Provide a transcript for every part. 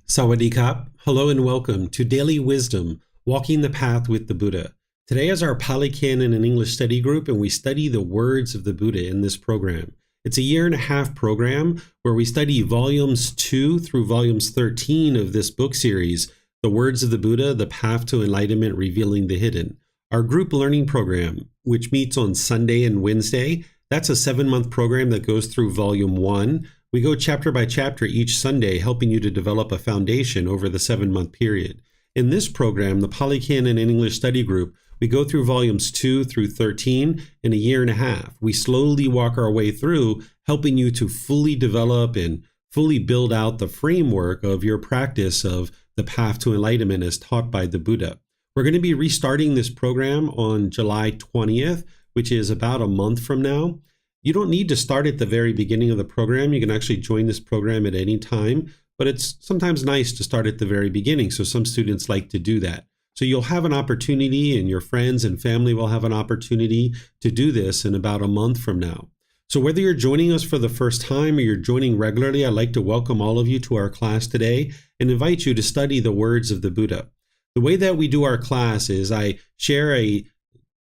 Sawadee-kap. Hello and welcome to Daily Wisdom, Walking the Path with the Buddha. Today is our Pali Canon and English study group, and we study the words of the Buddha in this program. It's a 1.5-year program where we study volumes 2 through volumes 13 of this book series, The Words of the Buddha, The Path to Enlightenment, Revealing the Hidden. Our group learning program, which meets on Sunday and Wednesday, that's a 7-month program that goes through volume 1. We go chapter by chapter each Sunday, helping you to develop a foundation over the 7-month period. In this program, the Pali Canon and English study group, we go through volumes 2 through 13 in a 1.5 years. We slowly walk our way through, helping you to fully develop and fully build out the framework of your practice of the path to enlightenment as taught by the Buddha. We're going to be restarting this program on July 20th, which is about a month from now. You don't need to start at the very beginning of the program. You can actually join this program at any time, but it's sometimes nice to start at the very beginning. So some students like to do that. So you'll have an opportunity, and your friends and family will have an opportunity to do this in about a month from now. So whether you're joining us for the first time or you're joining regularly, I'd like to welcome all of you to our class today and invite you to study the words of the Buddha. The way that we do our class is I share a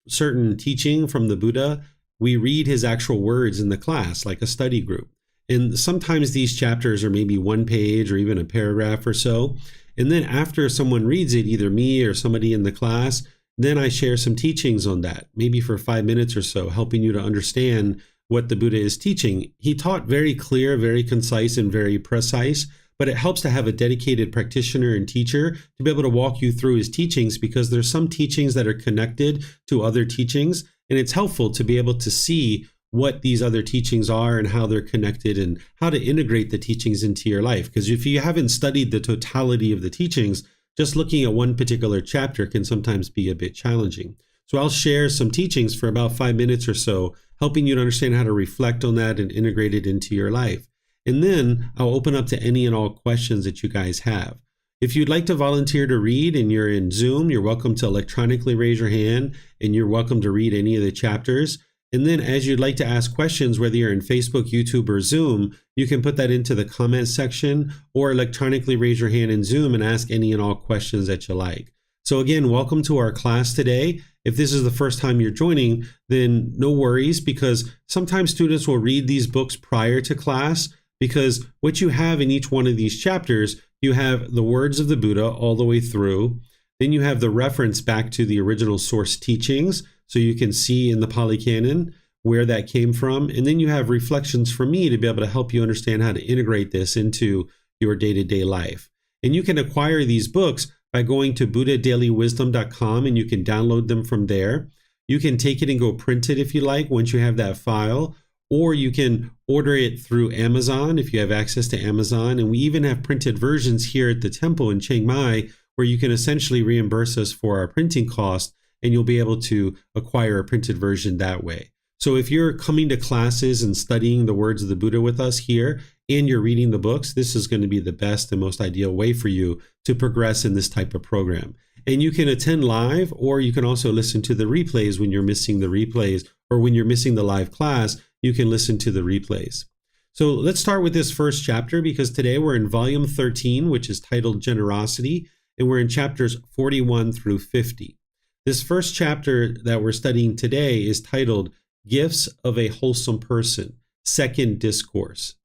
certain teaching from the Buddha. We read his actual words in the class, like a study group. And sometimes these chapters are maybe 1 page or even a paragraph or so. And then after someone reads it, either me or somebody in the class, then I share some teachings on that, maybe for 5 minutes or so, helping you to understand what the Buddha is teaching. He taught very clear, very concise, and very precise, but it helps to have a dedicated practitioner and teacher to be able to walk you through his teachings, because there's some teachings that are connected to other teachings. And it's helpful to be able to see what these other teachings are and how they're connected and how to integrate the teachings into your life. Because if you haven't studied the totality of the teachings, just looking at one particular chapter can sometimes be a bit challenging. So I'll share some teachings for about 5 minutes or so, helping you to understand how to reflect on that and integrate it into your life. And then I'll open up to any and all questions that you guys have. If you'd like to volunteer to read and you're in Zoom, you're welcome to electronically raise your hand, and you're welcome to read any of the chapters. And then as you'd like to ask questions, whether you're in Facebook, YouTube, or Zoom, you can put that into the comment section or electronically raise your hand in Zoom and ask any and all questions that you like. So again, welcome to our class today. If this is the first time you're joining, then no worries, because sometimes students will read these books prior to class, because what you have in each one of these chapters, you have the words of the Buddha all the way through. Then you have the reference back to the original source teachings, so you can see in the Pali Canon where that came from. And then you have reflections from me to be able to help you understand how to integrate this into your day-to-day life. And you can acquire these books by going to buddhadailywisdom.com, and you can download them from there. You can take it and go print it if you like once you have that file. Or you can order it through Amazon if you have access to Amazon. And we even have printed versions here at the temple in Chiang Mai, where you can essentially reimburse us for our printing cost, and you'll be able to acquire a printed version that way. So if you're coming to classes and studying the words of the Buddha with us here, and you're reading the books, this is going to be the best and most ideal way for you to progress in this type of program. And you can attend live, or you can also listen to the replays when you're missing the replays, or when you're missing the live class, you can listen to the replays. So let's start with this first chapter, because today we're in volume 13, which is titled Generosity, and we're in chapters 41 through 50. This first chapter that we're studying today is titled Gifts of a Wholesome Person, Second Discourse.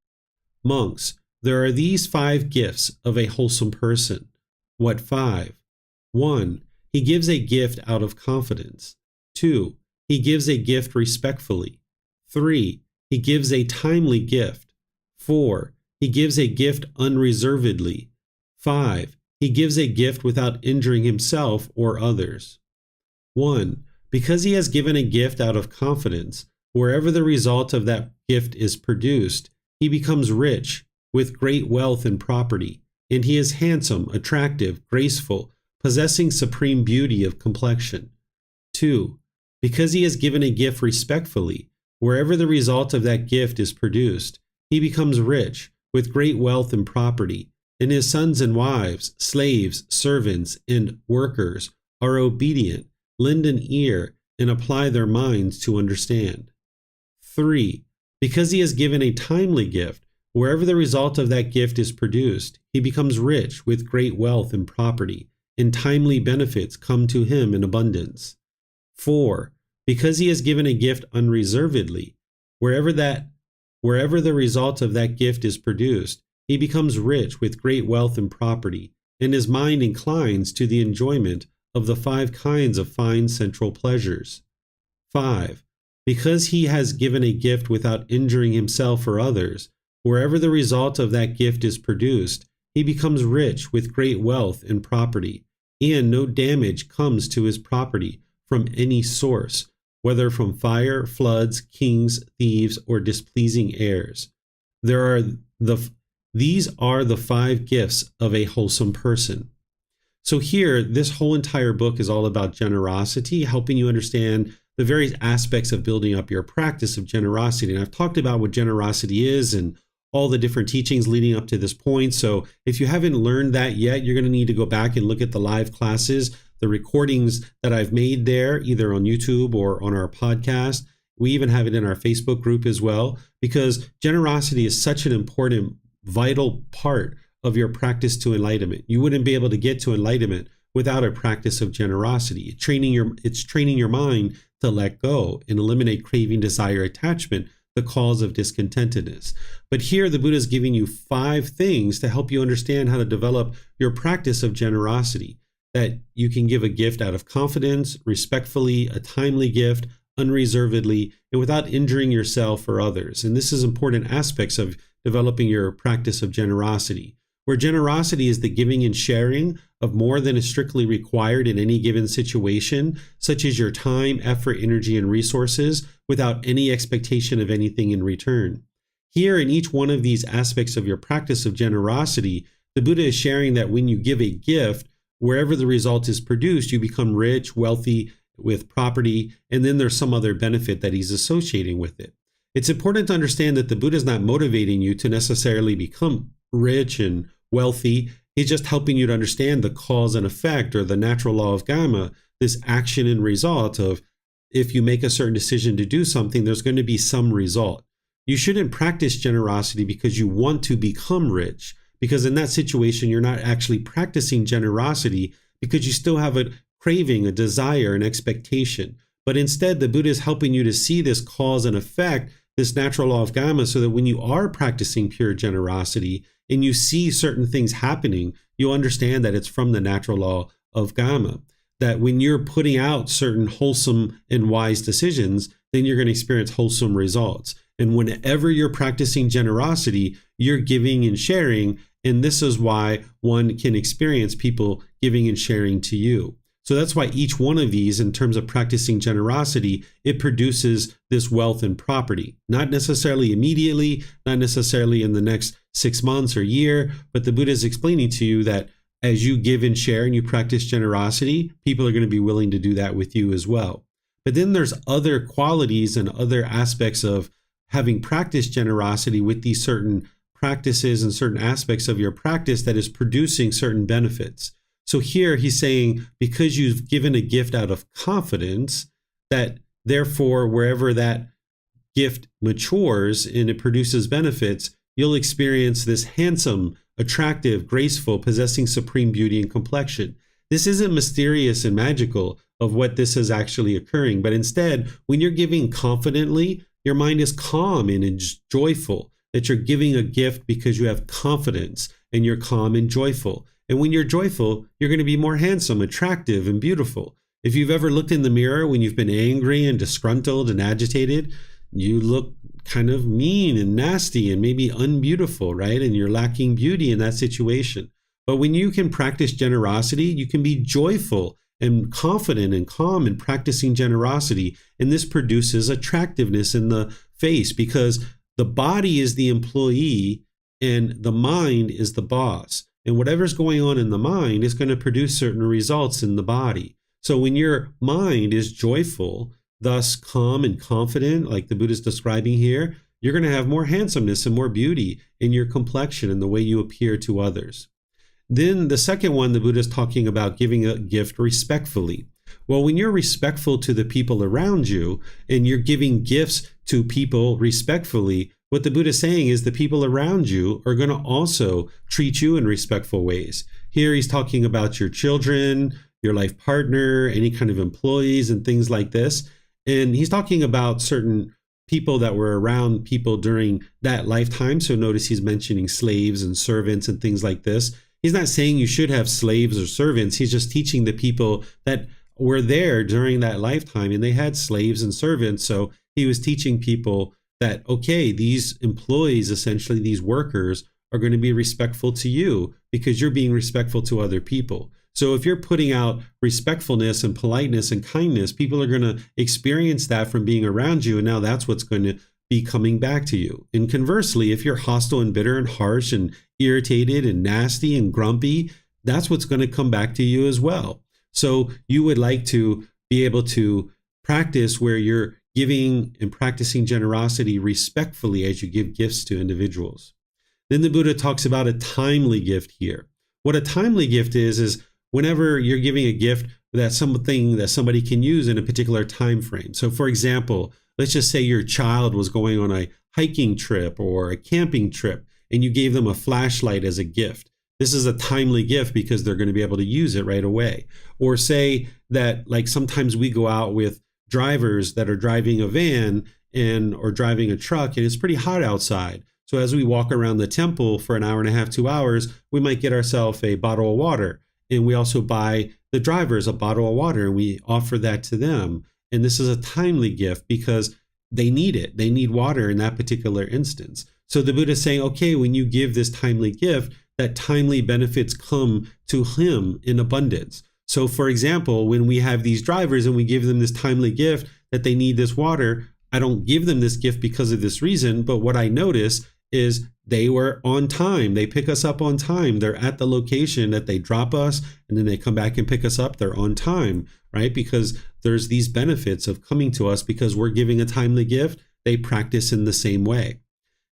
Monks, there are these 5 gifts of a wholesome person. What 5? 1. He gives a gift out of confidence. 2. He gives a gift respectfully. 3. He gives a timely gift. 4. He gives a gift unreservedly. 5. He gives a gift without injuring himself or others. 1. Because he has given a gift out of confidence, wherever the result of that gift is produced, he becomes rich, with great wealth and property, and he is handsome, attractive, graceful, possessing supreme beauty of complexion. 2. Because he has given a gift respectfully, wherever the result of that gift is produced, he becomes rich, with great wealth and property, and his sons and wives, slaves, servants, and workers are obedient, lend an ear, and apply their minds to understand. 3. Because he has given a timely gift, wherever the result of that gift is produced, he becomes rich with great wealth and property, and timely benefits come to him in abundance. 4. Because he has given a gift unreservedly, wherever the result of that gift is produced, he becomes rich with great wealth and property, and his mind inclines to the enjoyment of the 5 kinds of fine sensual pleasures. 5. Because he has given a gift without injuring himself or others, wherever the result of that gift is produced, he becomes rich with great wealth and property, and no damage comes to his property from any source, whether from fire, floods, kings, thieves, or displeasing heirs. These are the 5 gifts of a wholesome person. So here, this whole entire book is all about generosity, helping you understand the various aspects of building up your practice of generosity. And I've talked about what generosity is and all the different teachings leading up to this point. So if you haven't learned that yet, you're going to need to go back and look at the live classes, the recordings that I've made there, either on YouTube or on our podcast. We even have it in our Facebook group as well, because generosity is such an important, vital part of your practice to enlightenment. You wouldn't be able to get to enlightenment without a practice of generosity. It's training your mind to let go and eliminate craving, desire, attachment, the cause of discontentedness. But here the Buddha is giving you 5 things to help you understand how to develop your practice of generosity. That you can give a gift out of confidence, respectfully, a timely gift, unreservedly, and without injuring yourself or others. And this is important aspects of developing your practice of generosity, where generosity is the giving and sharing of more than is strictly required in any given situation, such as your time, effort, energy, and resources, without any expectation of anything in return. Here, in each one of these aspects of your practice of generosity, the Buddha is sharing that when you give a gift, wherever the result is produced, you become rich, wealthy, with property, and then there's some other benefit that he's associating with it. It's important to understand that the Buddha is not motivating you to necessarily become rich and wealthy. He's just helping you to understand the cause and effect, or the natural law of Gama, this action and result of if you make a certain decision to do something, there's going to be some result. You shouldn't practice generosity because you want to become rich, because in that situation, you're not actually practicing generosity because you still have a craving, a desire, an expectation. But instead, the Buddha is helping you to see this cause and effect, this natural law of Gama, so that when you are practicing pure generosity and you see certain things happening, you understand that it's from the natural law of Gama. That when you're putting out certain wholesome and wise decisions, then you're going to experience wholesome results. And whenever you're practicing generosity, you're giving and sharing. And this is why one can experience people giving and sharing to you. So that's why each one of these, in terms of practicing generosity, it produces this wealth and property. Not necessarily immediately, not necessarily in the next 6 months or year, but the Buddha is explaining to you that as you give and share and you practice generosity, people are going to be willing to do that with you as well. But then there's other qualities and other aspects of having practiced generosity with these certain practices and certain aspects of your practice that is producing certain benefits. So here he's saying, because you've given a gift out of confidence, that therefore wherever that gift matures and it produces benefits, you'll experience this handsome, attractive, graceful, possessing supreme beauty and complexion. This isn't mysterious and magical of what this is actually occurring, but instead, when you're giving confidently, your mind is calm and joyful, that you're giving a gift because you have confidence and you're calm and joyful. And when you're joyful, you're going to be more handsome, attractive, and beautiful. If you've ever looked in the mirror when you've been angry and disgruntled and agitated, you look kind of mean and nasty and maybe unbeautiful, right? And you're lacking beauty in that situation. But when you can practice generosity, you can be joyful and confident and calm in practicing generosity. And this produces attractiveness in the face, because the body is the employee and the mind is the boss. And whatever's going on in the mind is going to produce certain results in the body. So when your mind is joyful, thus calm and confident, like the Buddha is describing here, you're going to have more handsomeness and more beauty in your complexion and the way you appear to others. Then the second one, the Buddha is talking about giving a gift respectfully. Well, when you're respectful to the people around you and you're giving gifts to people respectfully, what the Buddha is saying is the people around you are going to also treat you in respectful ways. Here he's talking about your children, your life partner, any kind of employees and things like this. And he's talking about certain people that were around people during that lifetime. So notice he's mentioning slaves and servants and things like this. He's not saying you should have slaves or servants. He's just teaching the people that were there during that lifetime and they had slaves and servants. So he was teaching people that, okay, these employees, essentially these workers, are going to be respectful to you because you're being respectful to other people. So if you're putting out respectfulness and politeness and kindness, people are going to experience that from being around you. And now that's what's going to be coming back to you. And conversely, if you're hostile and bitter and harsh and irritated and nasty and grumpy, that's what's going to come back to you as well. So you would like to be able to practice where you're giving and practicing generosity respectfully as you give gifts to individuals. Then the Buddha talks about a timely gift here. What a timely gift is whenever you're giving a gift that's something that somebody can use in a particular time frame. So for example, let's just say your child was going on a hiking trip or a camping trip and you gave them a flashlight as a gift. This is a timely gift because they're going to be able to use it right away. Or say that like sometimes we go out with drivers that are driving a van or driving a truck and it's pretty hot outside. So as we walk around the temple for an hour and a half, 2 hours, we might get ourselves a bottle of water. And we also buy the drivers a bottle of water and we offer that to them. And this is a timely gift because they need it. They need water in that particular instance. So the Buddha is saying, okay, when you give this timely gift, that timely benefits come to him in abundance. So for example, when we have these drivers and we give them this timely gift that they need this water, I don't give them this gift because of this reason, but what I notice is they were on time. They pick us up on time. They're at the location that they drop us and then they come back and pick us up. They're on time, right? Because there's these benefits of coming to us because we're giving a timely gift. They practice in the same way.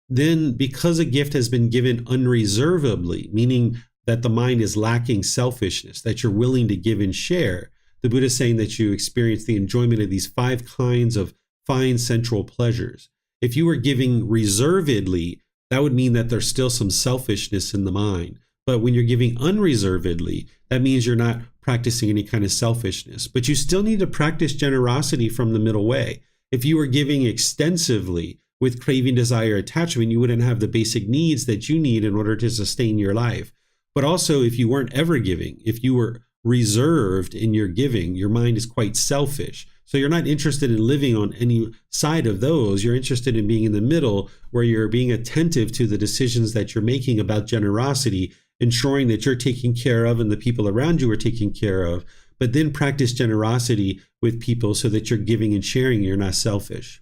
Then because a gift has been given unreservedly, meaning that the mind is lacking selfishness, that you're willing to give and share, the Buddha is saying that you experience the enjoyment of these 5 kinds of fine sensual pleasures. If you were giving reservedly, that would mean that there's still some selfishness in the mind. But when you're giving unreservedly, that means you're not practicing any kind of selfishness. But you still need to practice generosity from the middle way. If you were giving extensively with craving, desire, attachment, you wouldn't have the basic needs that you need in order to sustain your life. But also, if you weren't ever giving, if you were reserved in your giving, your mind is quite selfish. So you're not interested in living on any side of those. You're interested in being in the middle where you're being attentive to the decisions that you're making about generosity, ensuring that you're taken care of and the people around you are taken care of. But then practice generosity with people so that you're giving and sharing. You're not selfish.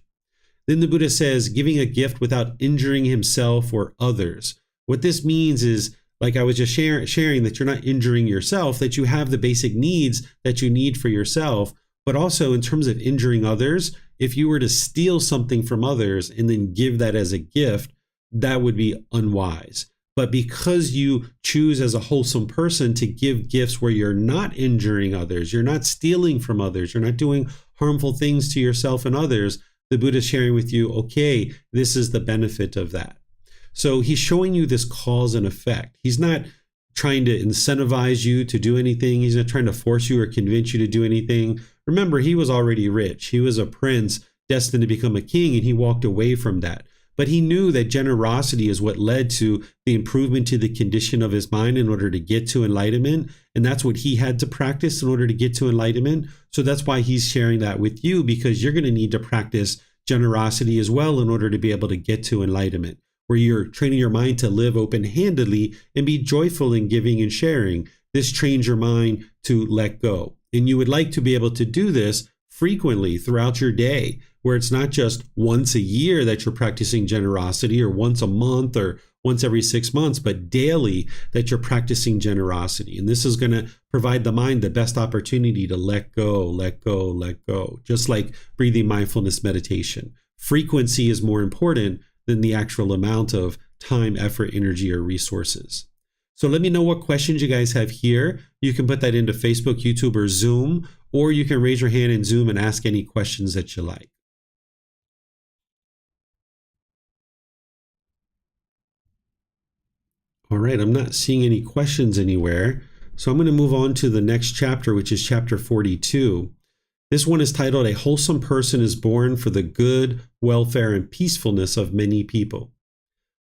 Then the Buddha says, giving a gift without injuring himself or others. What this means is, like I was just sharing that you're not injuring yourself, that you have the basic needs that you need for yourself. But also in terms of injuring others, if you were to steal something from others and then give that as a gift, that would be unwise. But because you choose as a wholesome person to give gifts where you're not injuring others, you're not stealing from others, you're not doing harmful things to yourself and others, the Buddha is sharing with you, okay, this is the benefit of that. So he's showing you this cause and effect. He's not trying to incentivize you to do anything. He's not trying to force you or convince you to do anything. Remember, he was already rich. He was a prince destined to become a king, and he walked away from that. But he knew that generosity is what led to the improvement to the condition of his mind in order to get to enlightenment. And that's what he had to practice in order to get to enlightenment. So that's why he's sharing that with you, because you're going to need to practice generosity as well in order to be able to get to enlightenment, where you're training your mind to live open-handedly and be joyful in giving and sharing. This trains your mind to let go. And you would like to be able to do this frequently throughout your day, where it's not just once a year that you're practicing generosity or once a month or once every 6 months, but daily that you're practicing generosity. And this is going to provide the mind the best opportunity to let go, let go, let go, just like breathing mindfulness meditation. Frequency is more important than the actual amount of time, effort, energy, or resources. So let me know what questions you guys have here. You can put that into Facebook, YouTube, or Zoom, or you can raise your hand in Zoom and ask any questions that you like. All right, I'm not seeing any questions anywhere. So I'm going to move on to the next chapter, which is chapter 42. This one is titled, A Wholesome Person is Born for the Good, Welfare, and Peacefulness of Many People.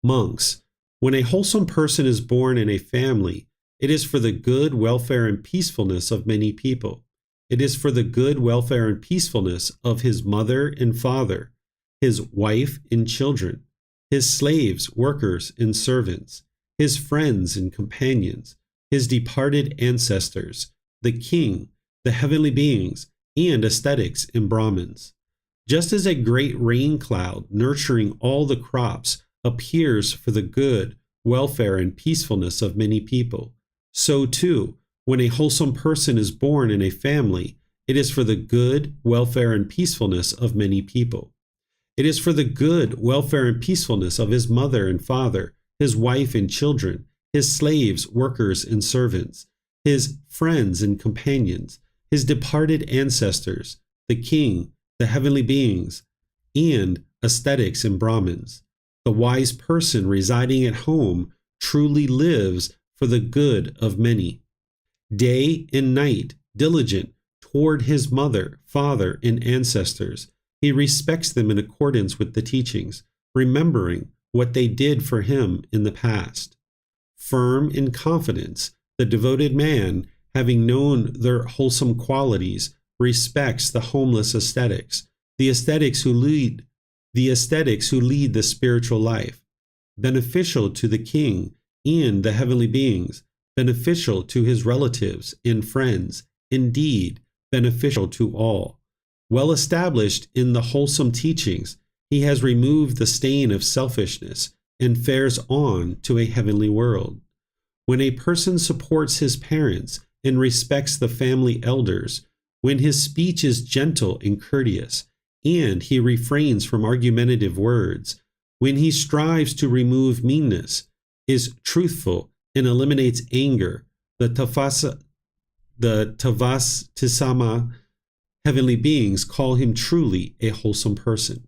Monks, when a wholesome person is born in a family, it is for the good, welfare, and peacefulness of many people. It is for the good, welfare, and peacefulness of his mother and father, his wife and children, his slaves, workers, and servants, his friends and companions, his departed ancestors, the king, the heavenly beings, and ascetics and Brahmins. Just as a great rain cloud nurturing all the crops appears for the good, welfare, and peacefulness of many people, so too, when a wholesome person is born in a family, it is for the good, welfare, and peacefulness of many people. It is for the good, welfare, and peacefulness of his mother and father, his wife and children, his slaves, workers, and servants, his friends and companions, his departed ancestors, the king, the heavenly beings, and ascetics and Brahmins. The wise person residing at home truly lives for the good of many. Day and night, diligent toward his mother, father, and ancestors, he respects them in accordance with the teachings, remembering what they did for him in the past. Firm in confidence, the devoted man, having known their wholesome qualities, respects the homeless ascetics, the ascetics who lead the spiritual life, beneficial to the king and the heavenly beings, beneficial to his relatives and friends, indeed, beneficial to all. Well established in the wholesome teachings, he has removed the stain of selfishness and fares on to a heavenly world. When a person supports his parents and respects the family elders, when his speech is gentle and courteous, and he refrains from argumentative words, when he strives to remove meanness, is truthful, and eliminates anger, the Tavastisama heavenly beings call him truly a wholesome person.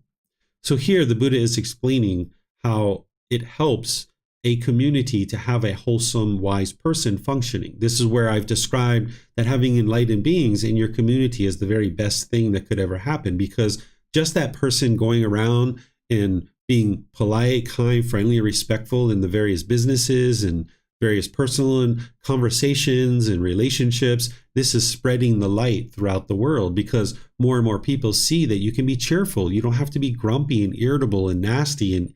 So here the Buddha is explaining how it helps a community to have a wholesome, wise person functioning. This is where I've described that having enlightened beings in your community is the very best thing that could ever happen, because just that person going around and being polite, kind, friendly, respectful in the various businesses and various personal conversations and relationships, this is spreading the light throughout the world, because more and more people see that you can be cheerful. You don't have to be grumpy and irritable and nasty and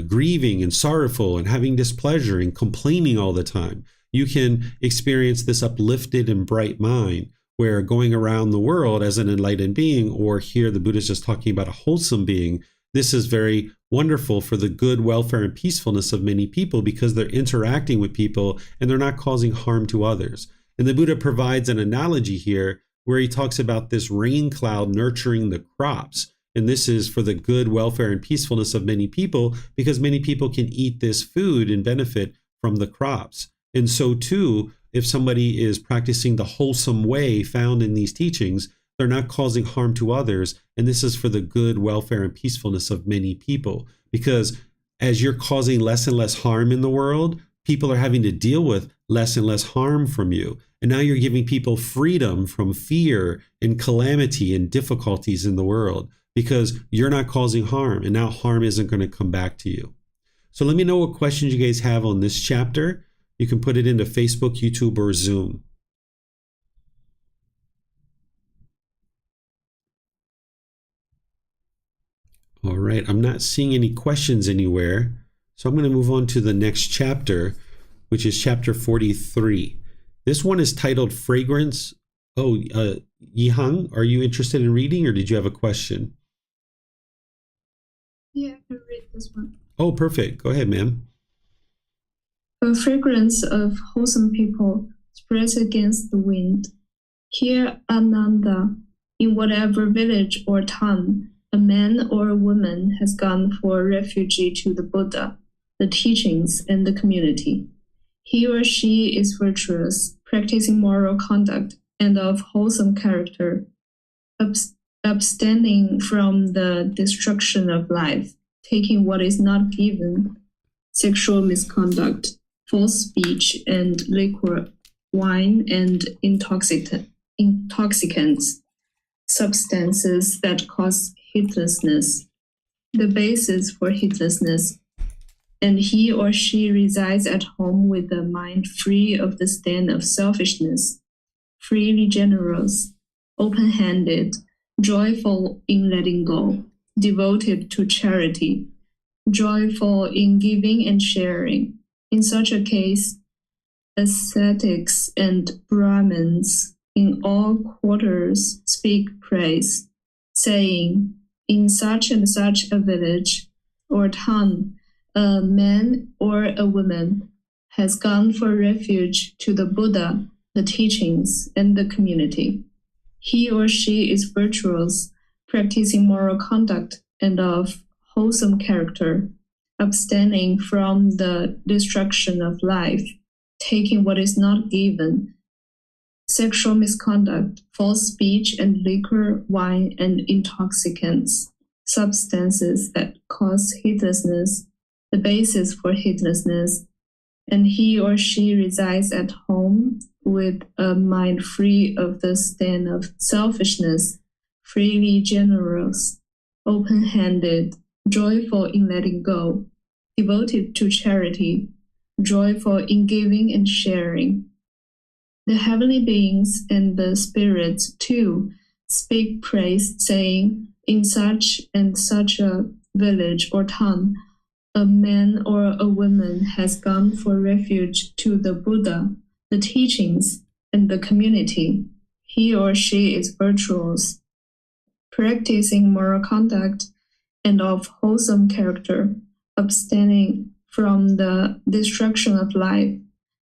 grieving and sorrowful and having displeasure and complaining all the time. You can experience this uplifted and bright mind, where going around the world as an enlightened being, or here the Buddha is just talking about a wholesome being, this is very wonderful for the good, welfare, and peacefulness of many people, because they're interacting with people and they're not causing harm to others. And the Buddha provides an analogy here where he talks about this rain cloud nurturing the crops. And this is for the good, welfare, and peacefulness of many people, because many people can eat this food and benefit from the crops. And so too, if somebody is practicing the wholesome way found in these teachings, they're not causing harm to others. And this is for the good, welfare, and peacefulness of many people. Because as you're causing less and less harm in the world, people are having to deal with less and less harm from you. And now you're giving people freedom from fear and calamity and difficulties in the world, because you're not causing harm, and now harm isn't going to come back to you. So let me know what questions you guys have on this chapter. You can put it into Facebook, YouTube, or Zoom. All right, I'm not seeing any questions anywhere, so I'm going to move on to the next chapter, which is chapter 43. This one is titled Fragrance. Oh, Yihang, are you interested in reading, or did you have a question? Yeah, I can read this one. Oh, perfect. Go ahead, ma'am. A fragrance of wholesome people spreads against the wind. Here, Ananda, in whatever village or town, a man or a woman has gone for refuge to the Buddha, the teachings, and the community. He or she is virtuous, practicing moral conduct, and of wholesome character, abstaining from the destruction of life, taking what is not given, sexual misconduct, false speech, and liquor, wine, and intoxicants, substances that cause heedlessness, the basis for heedlessness, and he or she resides at home with a mind free of the stain of selfishness, freely generous, open-handed, joyful in letting go, devoted to charity, joyful in giving and sharing. In such a case, ascetics and Brahmins in all quarters speak praise, saying, in such and such a village or town, a man or a woman has gone for refuge to the Buddha, the teachings, and the community. He or she is virtuous, practicing moral conduct and of wholesome character, abstaining from the destruction of life, taking what is not given, sexual misconduct, false speech, and liquor, wine, and intoxicants, substances that cause heedlessness, the basis for heedlessness, and he or she resides at home with a mind free of the stain of selfishness, freely generous, open-handed, joyful in letting go, devoted to charity, joyful in giving and sharing. The heavenly beings and the spirits, too, speak praise, saying, in such and such a village or town, a man or a woman has gone for refuge to the Buddha, the teachings, and the community. He or she is virtuous, practicing moral conduct and of wholesome character, abstaining from the destruction of life,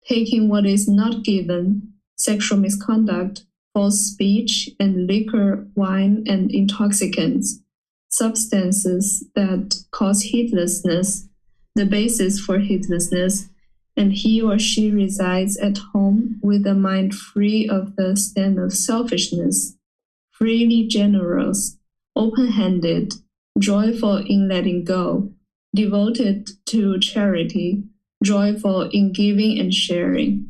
taking what is not given, sexual misconduct, false speech, and liquor, wine, and intoxicants, substances that cause heedlessness, the basis for heedlessness, and he or she resides at home with a mind free of the stain of selfishness, freely generous, open-handed, joyful in letting go, devoted to charity, joyful in giving and sharing.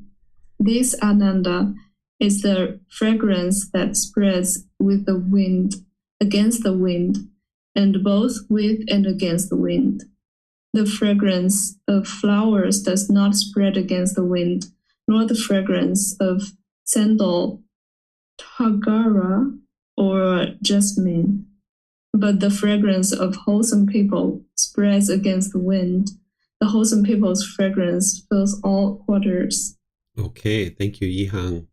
This Ananda is the fragrance that spreads with the wind, against the wind, and both with and against the wind. The fragrance of flowers does not spread against the wind, nor the fragrance of sandal, tagara, or jasmine. But the fragrance of wholesome people spreads against the wind. The wholesome people's fragrance fills all quarters. Okay, thank you, Yihang.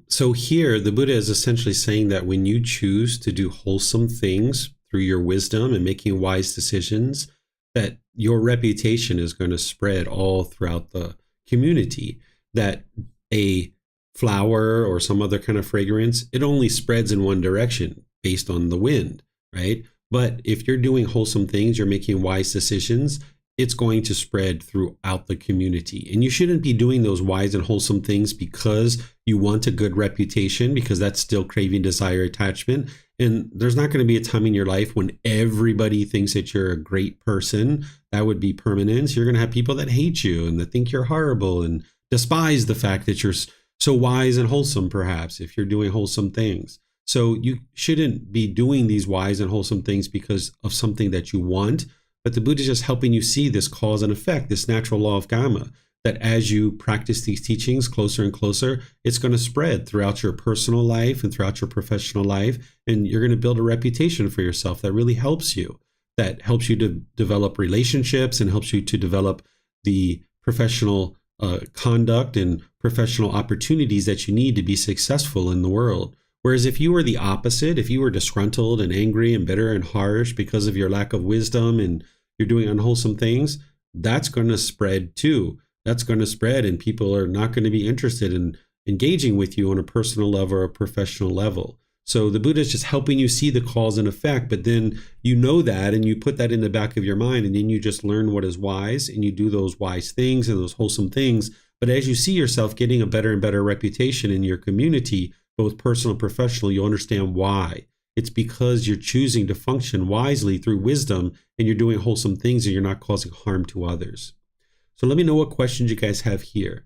So here, the Buddha is essentially saying that when you choose to do wholesome things through your wisdom and making wise decisions, that your reputation is going to spread all throughout the community. That a flower or some other kind of fragrance, it only spreads in one direction based on the wind, right? But if you're doing wholesome things, you're making wise decisions, it's going to spread throughout the community. And you shouldn't be doing those wise and wholesome things because you want a good reputation, because that's still craving, desire, attachment. And there's not going to be a time in your life when everybody thinks that you're a great person. That would be permanent. You're going to have people that hate you and that think you're horrible and despise the fact that you're so wise and wholesome, perhaps, if you're doing wholesome things. So you shouldn't be doing these wise and wholesome things because of something that you want. But the Buddha is just helping you see this cause and effect, this natural law of karma, that as you practice these teachings closer and closer, it's going to spread throughout your personal life and throughout your professional life. And you're going to build a reputation for yourself that really helps you, that helps you to develop relationships and helps you to develop the professional conduct and professional opportunities that you need to be successful in the world. Whereas if you were the opposite, if you were disgruntled and angry and bitter and harsh because of your lack of wisdom and you're doing unwholesome things, that's going to spread too. That's going to spread, and people are not going to be interested in engaging with you on a personal level or a professional level. So the Buddha is just helping you see the cause and effect, but then you know that and you put that in the back of your mind, and then you just learn what is wise and you do those wise things and those wholesome things. But as you see yourself getting a better and better reputation in your community, both personal and professional, you'll understand why. It's because you're choosing to function wisely through wisdom, and you're doing wholesome things, and you're not causing harm to others. So let me know what questions you guys have here.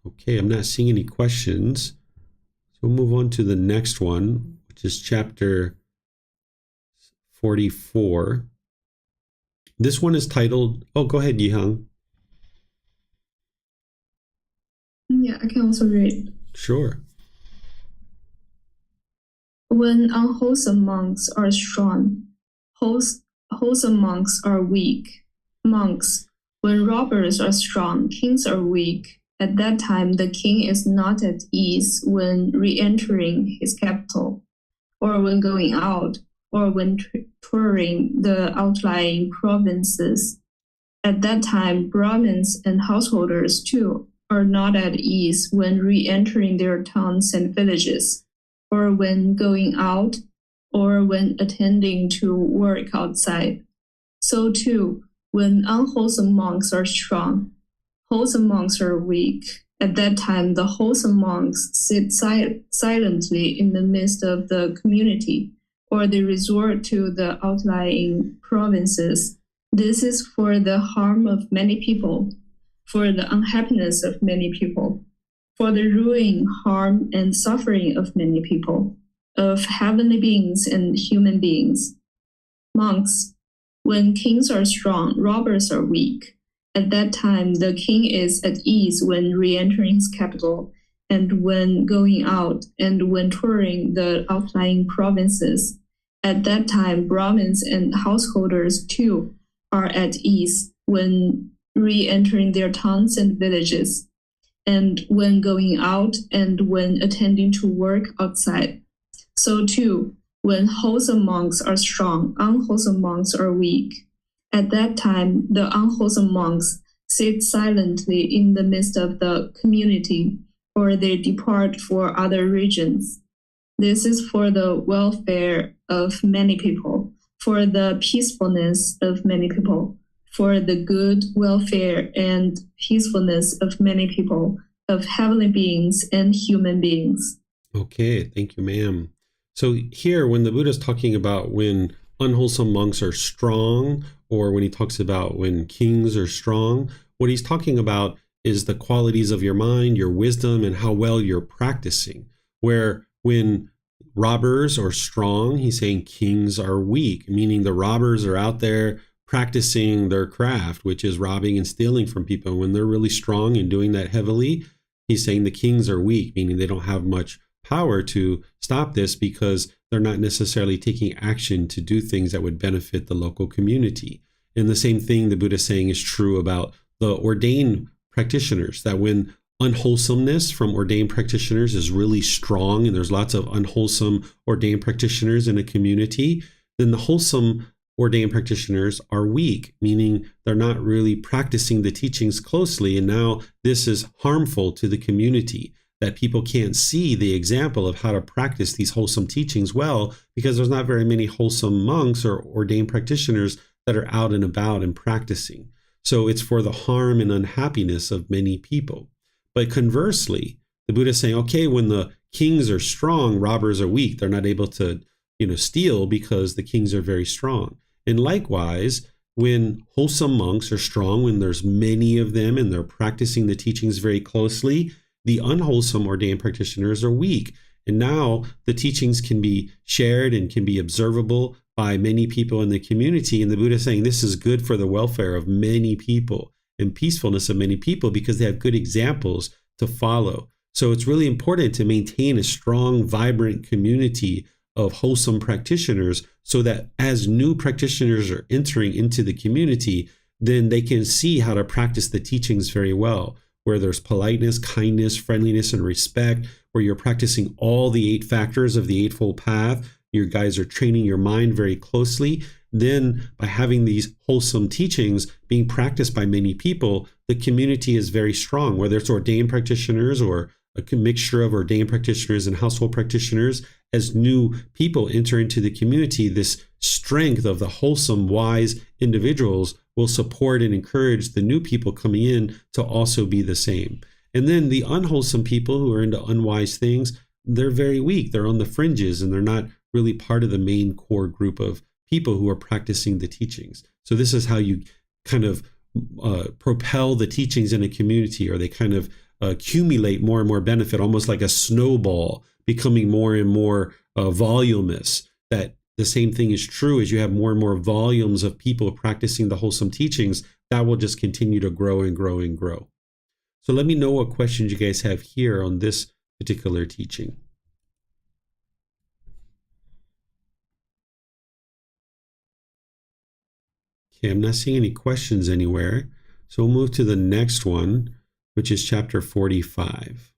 Okay, I'm not seeing any questions. So we'll move on to the next one, which is chapter 44. This one is titled, oh, go ahead, Yihang. Yeah, I can also read. Sure. When unwholesome monks are strong, wholesome monks are weak. Monks, when robbers are strong, kings are weak. At that time, the king is not at ease when re-entering his capital, or when going out, or when touring the outlying provinces. At that time, Brahmins and householders too are not at ease when re-entering their towns and villages, or when going out, or when attending to work outside. So too, when unwholesome monks are strong, wholesome monks are weak. At that time, the wholesome monks sit silently in the midst of the community, or they resort to the outlying provinces. This is for the harm of many people, for the unhappiness of many people, for the ruin, harm, and suffering of many people, of heavenly beings and human beings. Monks, when kings are strong, robbers are weak. At that time, the king is at ease when re-entering his capital, and when going out, and when touring the outlying provinces. At that time, Brahmins and householders too are at ease when re-entering their towns and villages, and when going out, and when attending to work outside. So too, when wholesome monks are strong, unwholesome monks are weak. At that time, the unwholesome monks sit silently in the midst of the community, or they depart for other regions. This is for the welfare of many people, for the peacefulness of many people, for the good welfare and peacefulness of many people, of heavenly beings and human beings. Okay, thank you, ma'am. So here, when the Buddha is talking about when unwholesome monks are strong, or when he talks about when kings are strong, what he's talking about is the qualities of your mind, your wisdom, and how well you're practicing. Where when robbers are strong, he's saying kings are weak, meaning the robbers are out there practicing their craft, which is robbing and stealing from people. When they're really strong and doing that heavily, he's saying the kings are weak, meaning they don't have much power to stop this because they're not necessarily taking action to do things that would benefit the local community. And the same thing the Buddha is saying is true about the ordained practitioners, that when unwholesomeness from ordained practitioners is really strong and there's lots of unwholesome ordained practitioners in a community, then the wholesome ordained practitioners are weak, meaning they're not really practicing the teachings closely. And now this is harmful to the community, that people can't see the example of how to practice these wholesome teachings well, because there's not very many wholesome monks or ordained practitioners that are out and about and practicing. So it's for the harm and unhappiness of many people. But conversely, the Buddha is saying, okay, when the kings are strong, robbers are weak. They're not able to, steal because the kings are very strong. And likewise, when wholesome monks are strong, when there's many of them and they're practicing the teachings very closely, the unwholesome ordained practitioners are weak. And now the teachings can be shared and can be observable by many people in the community. And the Buddha is saying this is good for the welfare of many people and peacefulness of many people because they have good examples to follow. So it's really important to maintain a strong, vibrant community of wholesome practitioners so that as new practitioners are entering into the community, then they can see how to practice the teachings very well, where there's politeness, kindness, friendliness, and respect, where you're practicing all the 8 factors of the Eightfold Path. You guys are training your mind very closely. Then by having these wholesome teachings being practiced by many people, the community is very strong, whether it's ordained practitioners or a mixture of ordained practitioners and household practitioners. As new people enter into the community, this strength of the wholesome, wise individuals will support and encourage the new people coming in to also be the same. And then the unwholesome people who are into unwise things, they're very weak. They're on the fringes and they're not really part of the main core group of people who are practicing the teachings. So this is how you kind of propel the teachings in a community, or they kind of accumulate more and more benefit, almost like a snowball becoming more and more voluminous. That the same thing is true as you have more and more volumes of people practicing the wholesome teachings, that will just continue to grow and grow and grow. So let me know what questions you guys have here on this particular teaching. Okay, I'm not seeing any questions anywhere. So we'll move to the next one, which is chapter 45.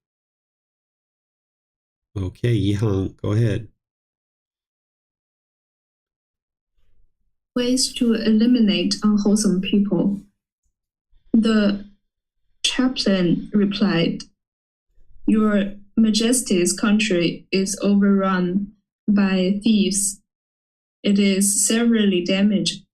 Okay, Yihang, go ahead. Ways to eliminate unwholesome people. The chaplain replied, "Your Majesty's country is overrun by thieves. It is severely damaged.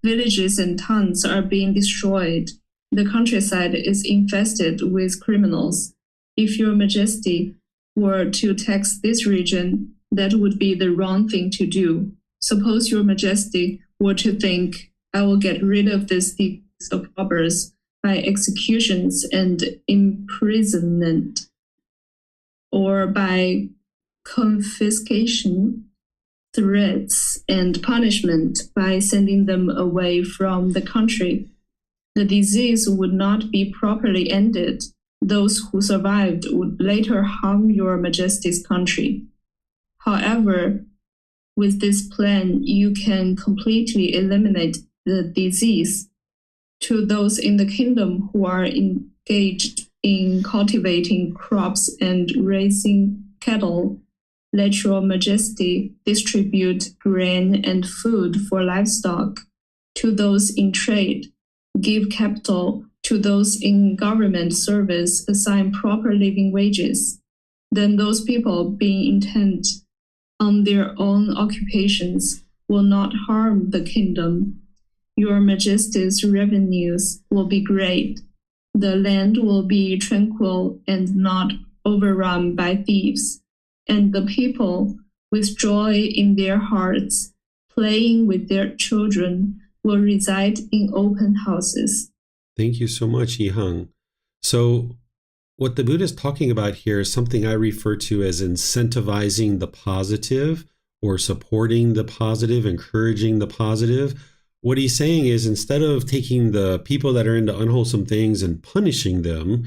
Villages and towns are being destroyed. The countryside is infested with criminals. If your Majesty were to tax this region, that would be the wrong thing to do. Suppose your Majesty were to think, I will get rid of this thief of robbers by executions and imprisonment, or by confiscation, threats, and punishment by sending them away from the country. The disease would not be properly ended. Those who survived would later harm your Majesty's country. However, with this plan, you can completely eliminate the disease. To those in the kingdom who are engaged in cultivating crops and raising cattle, let your Majesty distribute grain and food for livestock. To those in trade, give capital. To those in government service, assign proper living wages. Then those people, being intent on their own occupations, will not harm the kingdom. Your Majesty's revenues will be great. The land will be tranquil and not overrun by thieves. And the people, with joy in their hearts, playing with their children, will reside in open houses." Thank you so much, Yihang. So what the Buddha is talking about here is something I refer to as incentivizing the positive, or supporting the positive, encouraging the positive. What he's saying is, instead of taking the people that are into unwholesome things and punishing them,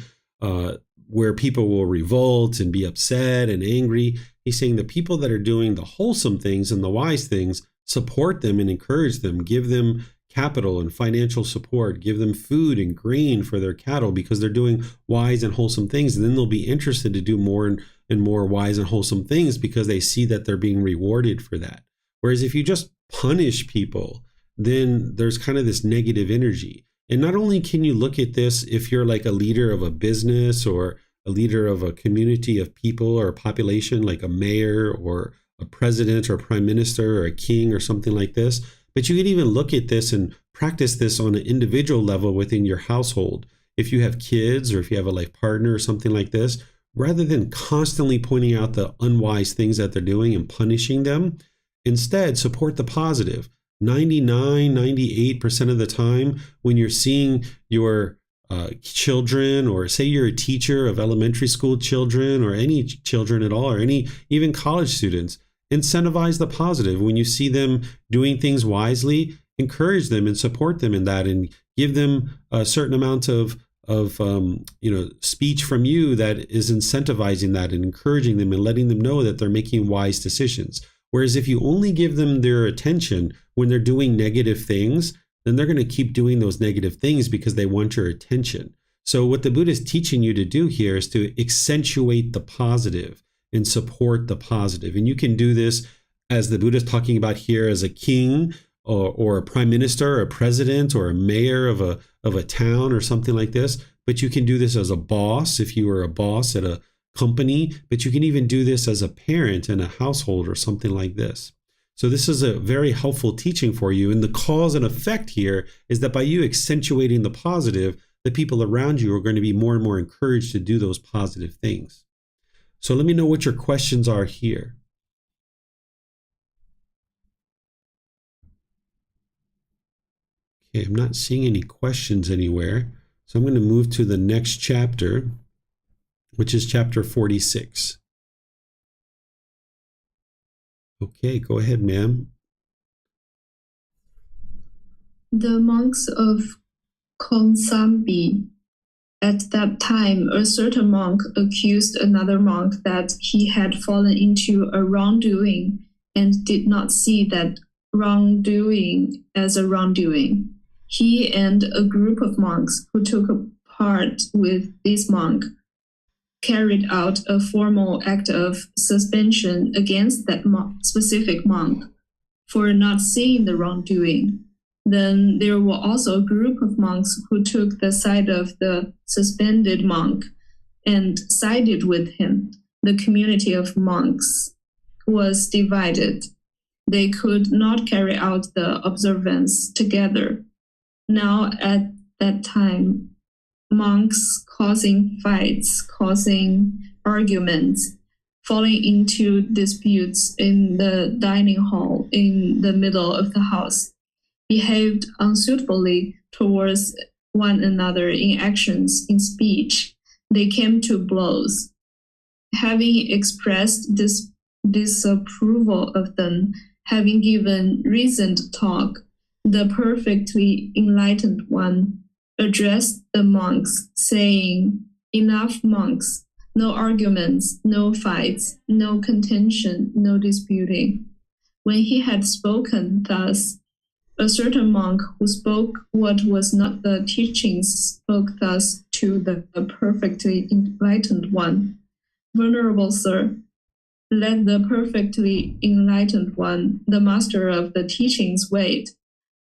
where people will revolt and be upset and angry, he's saying the people that are doing the wholesome things and the wise things, support them and encourage them, give them capital and financial support, give them food and grain for their cattle, because they're doing wise and wholesome things. And then they'll be interested to do more and more wise and wholesome things, because they see that they're being rewarded for that. Whereas if you just punish people, then there's kind of this negative energy. And not only can you look at this if you're like a leader of a business or a leader of a community of people or a population, like a mayor or a president or prime minister or a king or something like this, but you can even look at this and practice this on an individual level within your household. If you have kids, or if you have a life partner or something like this, rather than constantly pointing out the unwise things that they're doing and punishing them, instead support the positive. 98% of the time, when you're seeing your children, or say you're a teacher of elementary school children, or any children at all, or any even college students, incentivize the positive. When you see them doing things wisely, encourage them and support them in that, and give them a certain amount of speech from you that is incentivizing that and encouraging them and letting them know that they're making wise decisions. Whereas if you only give them their attention when they're doing negative things, then they're going to keep doing those negative things because they want your attention. So what the Buddha is teaching you to do here is to accentuate the positive and support the positive. And you can do this, as the Buddha is talking about here, as a king or a prime minister or a president or a mayor of a town or something like this. But you can do this as a boss, if you were a boss at a company, but you can even do this as a parent in a household or something like this. So this is a very helpful teaching for you. And the cause and effect here is that by you accentuating the positive, the people around you are going to be more and more encouraged to do those positive things. So let me know what your questions are here. Okay, I'm not seeing any questions anywhere. So I'm going to move to the next chapter, which is chapter 46. Okay, go ahead, ma'am. The monks of Konsambi. At that time, a certain monk accused another monk that he had fallen into a wrongdoing and did not see that wrongdoing as a wrongdoing. He and a group of monks who took part with this monk carried out a formal act of suspension against that specific monk for not seeing the wrongdoing. Then there were also a group of monks who took the side of the suspended monk and sided with him. The community of monks was divided. They could not carry out the observance together. Now at that time, monks causing fights, causing arguments, falling into disputes in the dining hall in the middle of the house, behaved unsuitably towards one another in actions, in speech. They came to blows. Having expressed this disapproval of them, having given reasoned talk, the perfectly enlightened one addressed the monks, saying, "Enough, monks, no arguments, no fights, no contention, no disputing." When he had spoken thus, a certain monk who spoke what was not the teachings spoke thus to the perfectly enlightened one. "Venerable sir, let the perfectly enlightened one, the master of the teachings, wait.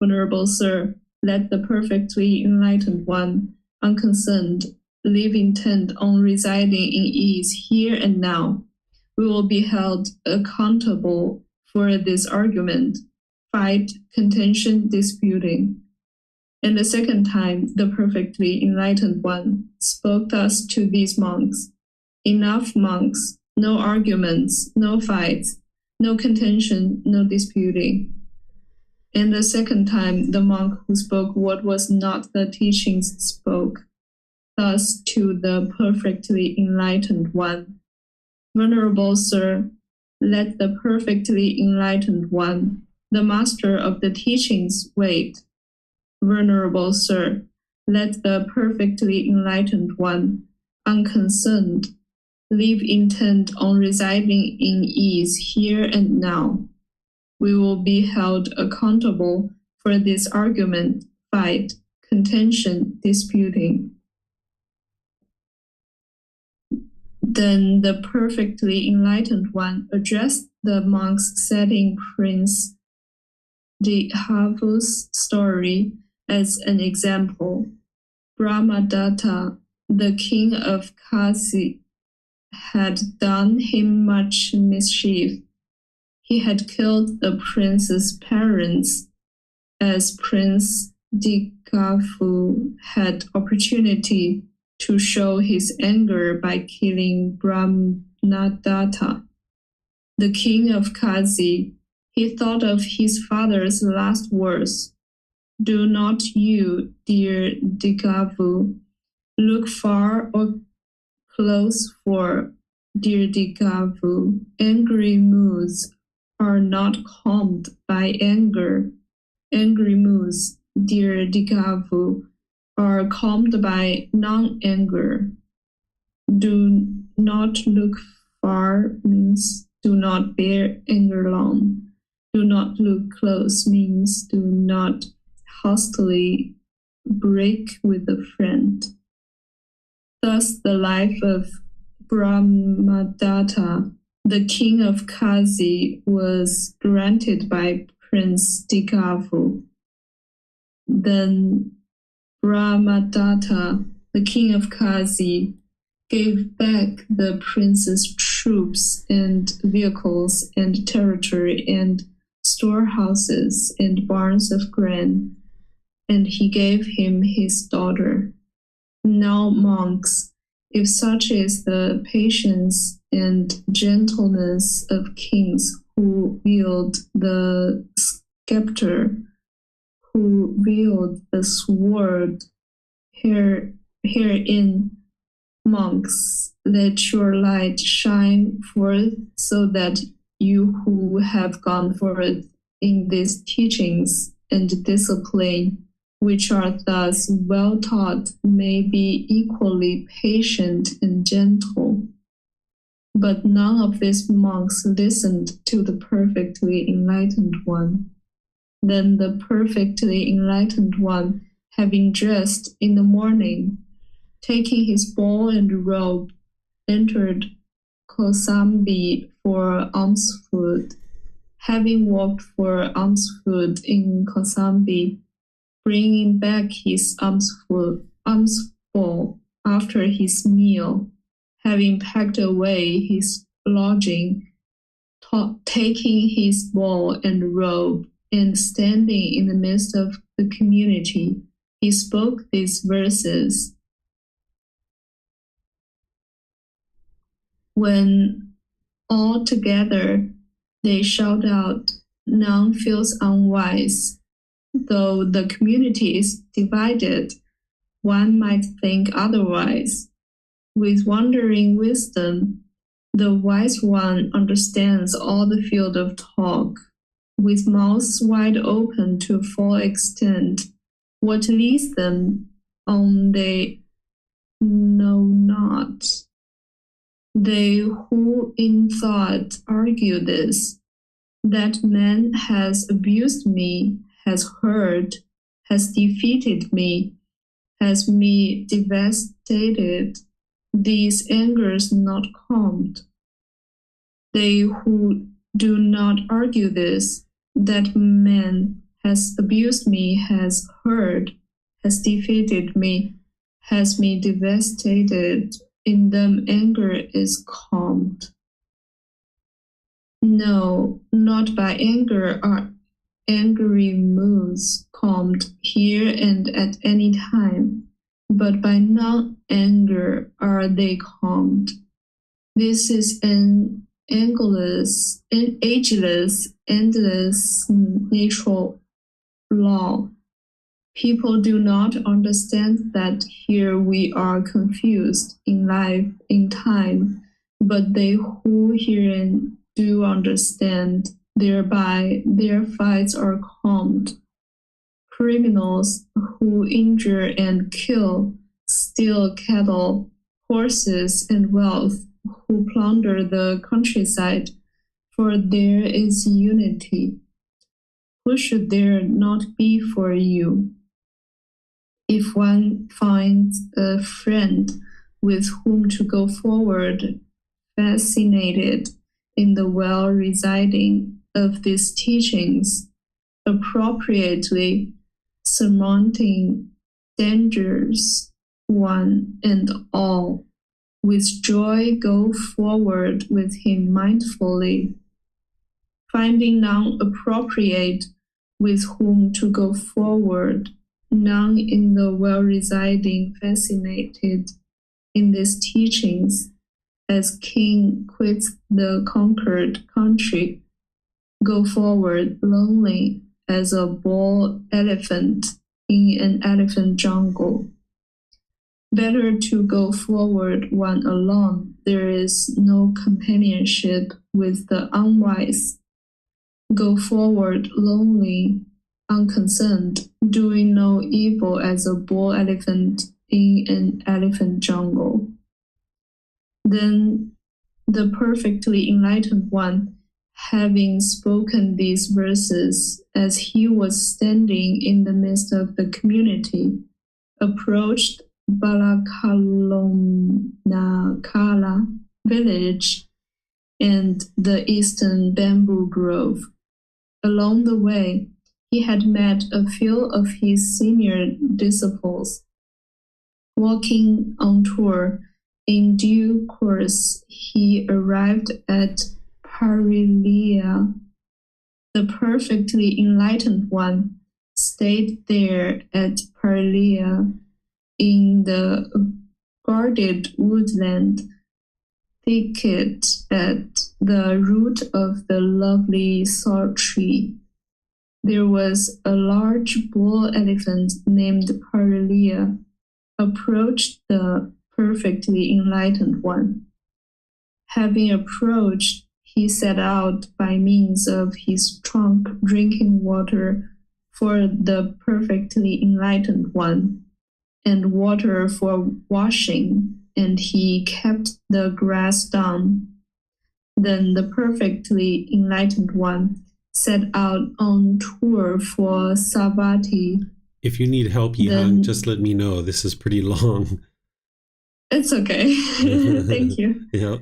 Venerable sir, let the perfectly enlightened one, unconcerned, live intent on residing in ease here and now. We will be held accountable for this argument, fight, contention, disputing." And the second time, the perfectly enlightened one spoke thus to these monks: "Enough, monks, no arguments, no fights, no contention, no disputing." And the second time, the monk who spoke what was not the teachings spoke thus to the perfectly enlightened one: "Venerable sir, let the perfectly enlightened one, the master of the teachings, wait. Venerable sir, let the perfectly enlightened one, unconcerned, live intent on residing in ease here and now. We will be held accountable for this argument, fight, contention, disputing." Then the perfectly enlightened one addressed the monks, setting Prince Dihavu's story as an example. "Brahmadatta, the king of Kasi, had done him much mischief. He had killed the prince's parents, as Prince Dihavu had opportunity to show his anger by killing Brahmadatta, the king of Kasi. He thought of his father's last words: "Do not you, dear Dihavu, look far or close, for, dear Dihavu, angry moods are not calmed by anger. Angry moods, dear Dihavu, are calmed by non-anger. Do not look far means do not bear anger long. Do not look close means do not hastily break with a friend." Thus the life of Brahmadatta, the king of Kasi, was granted by Prince Dihavu. Then Brahmadatta, the king of Kasi, gave back the prince's troops and vehicles and territory and storehouses and barns of grain, and he gave him his daughter. Now, monks, if such is the patience and gentleness of kings who wield the scepter, who wield the sword, herein, monks, let your light shine forth so that you who have gone forth in these teachings and discipline, which are thus well taught, may be equally patient and gentle. But none of these monks listened to the perfectly enlightened one. Then the perfectly enlightened one, having dressed in the morning, taking his bowl and robe, entered Kosambi for alms food. Having walked for alms food in Kosambi, bringing back his alms bowl after his meal, having packed away his lodging, taking his bowl and robe, and standing in the midst of the community, he spoke these verses. When all together they shout out, none feels unwise. Though the community is divided, one might think otherwise. With wandering wisdom, the wise one understands all the field of talk. With mouths wide open to full extent, what leads them on they know not. They who in thought argue this, that man has abused me, has hurt, has defeated me, has me devastated, these angers not calmed. They who do not argue this, that man has abused me, has hurt, has defeated me, has me devastated, in them anger is calmed. No, not by anger are angry moods calmed here and at any time, but by non-anger are they calmed. This is an ageless, endless natural law. People do not understand that here we are confused in life, in time, but they who herein do understand, thereby their fights are calmed. Criminals who injure and kill, steal cattle, horses, and wealth, who plunder the countryside, for there is unity. Who should there not be for you? If one finds a friend with whom to go forward, fascinated in the well residing of these teachings, appropriately surmounting dangers, one and all, with joy go forward with him mindfully, finding none appropriate with whom to go forward, none in the well residing fascinated in these teachings, as king quits the conquered country, go forward lonely as a bull elephant in an elephant jungle. Better to go forward one alone, there is no companionship with the unwise. Go forward lonely, unconcerned, doing no evil as a bull elephant in an elephant jungle. Then the perfectly enlightened one, having spoken these verses as he was standing in the midst of the community, approached Balakalonakala village and the eastern bamboo grove. Along the way, he had met a few of his senior disciples. Walking on tour, in due course, he arrived at Parilia. The perfectly enlightened one stayed there at Parilia in the guarded woodland thicket at the root of the lovely salt tree, there was a large bull elephant named Parilia, approached the perfectly enlightened one. Having approached, he set out by means of his trunk drinking water for the perfectly enlightened one, and water for washing, and he kept the grass down. Then the perfectly enlightened one set out on tour for Savatthi. If you need help, Yihang, just let me know. This is pretty long. It's okay. Thank you. Yep.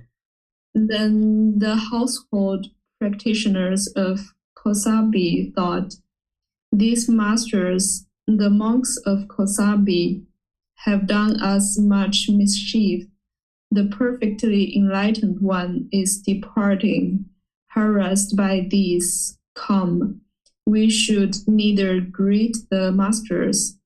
Then the household practitioners of Kosabi thought, these masters, the monks of Kosabi, have done us much mischief. The perfectly enlightened one is departing, harassed by these. Come, we should neither greet the masters,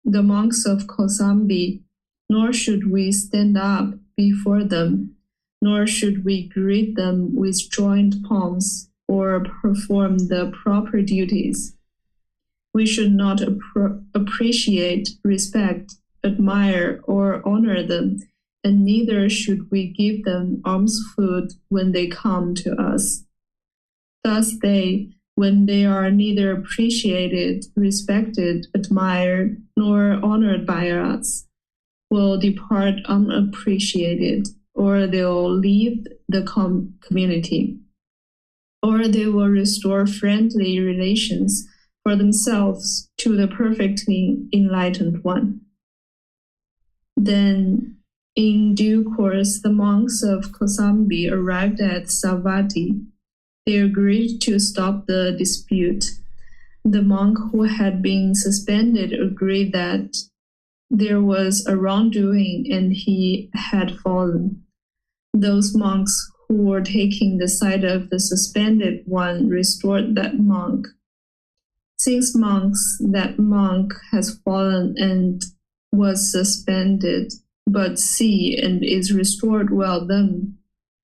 the monks of Kosambi, nor should we stand up before them, nor should we greet them with joined palms or perform the proper duties. We should not appreciate, respect, admire, or honor them, and neither should we give them alms food when they come to us. Thus they, when they are neither appreciated, respected, admired, nor honored by us, will depart unappreciated, or they'll leave the community, or they will restore friendly relations for themselves to the perfectly enlightened one. Then, in due course, the monks of Kosambi arrived at Savatthi. They agreed to stop the dispute. The monk who had been suspended agreed that there was a wrongdoing and he had fallen. Those monks who were taking the side of the suspended one restored that monk. Since that monk has fallen and was suspended, but see and is restored, well then,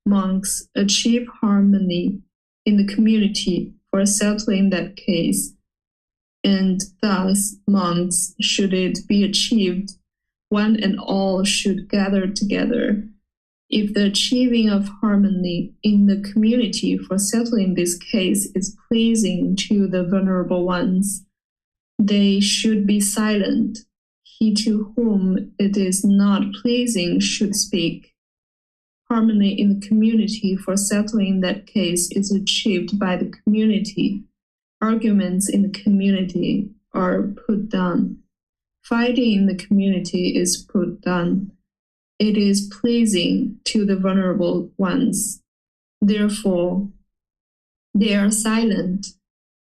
monks achieve harmony in the community for settling that case. And thus, monks, should it be achieved, one and all should gather together. If the achieving of harmony in the community for settling this case is pleasing to the venerable ones, they should be silent. He to whom it is not pleasing should speak. Harmony in the community for settling that case is achieved by the community. Arguments in the community are put down. Fighting in the community is put down. It is pleasing to the venerable ones. Therefore, they are silent.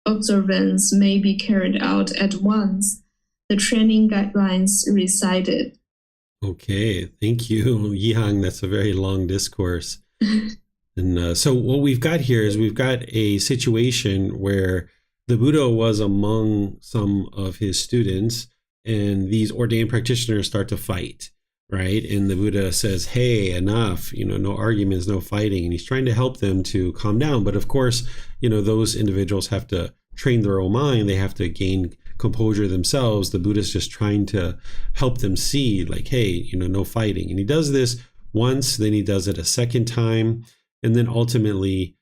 Observance may be carried out at once. The training guidelines recited. Okay, thank you, Yihang. That's a very long discourse. And so what we've got here is we've got a situation where the Buddha was among some of his students, and these ordained practitioners start to fight, right? And the Buddha says, hey, enough, no arguments, no fighting. And he's trying to help them to calm down. But of course, those individuals have to train their own mind. They have to gain composure themselves. The Buddha's just trying to help them see, like, hey, no fighting. And he does this once, then he does it a second time. And then ultimately,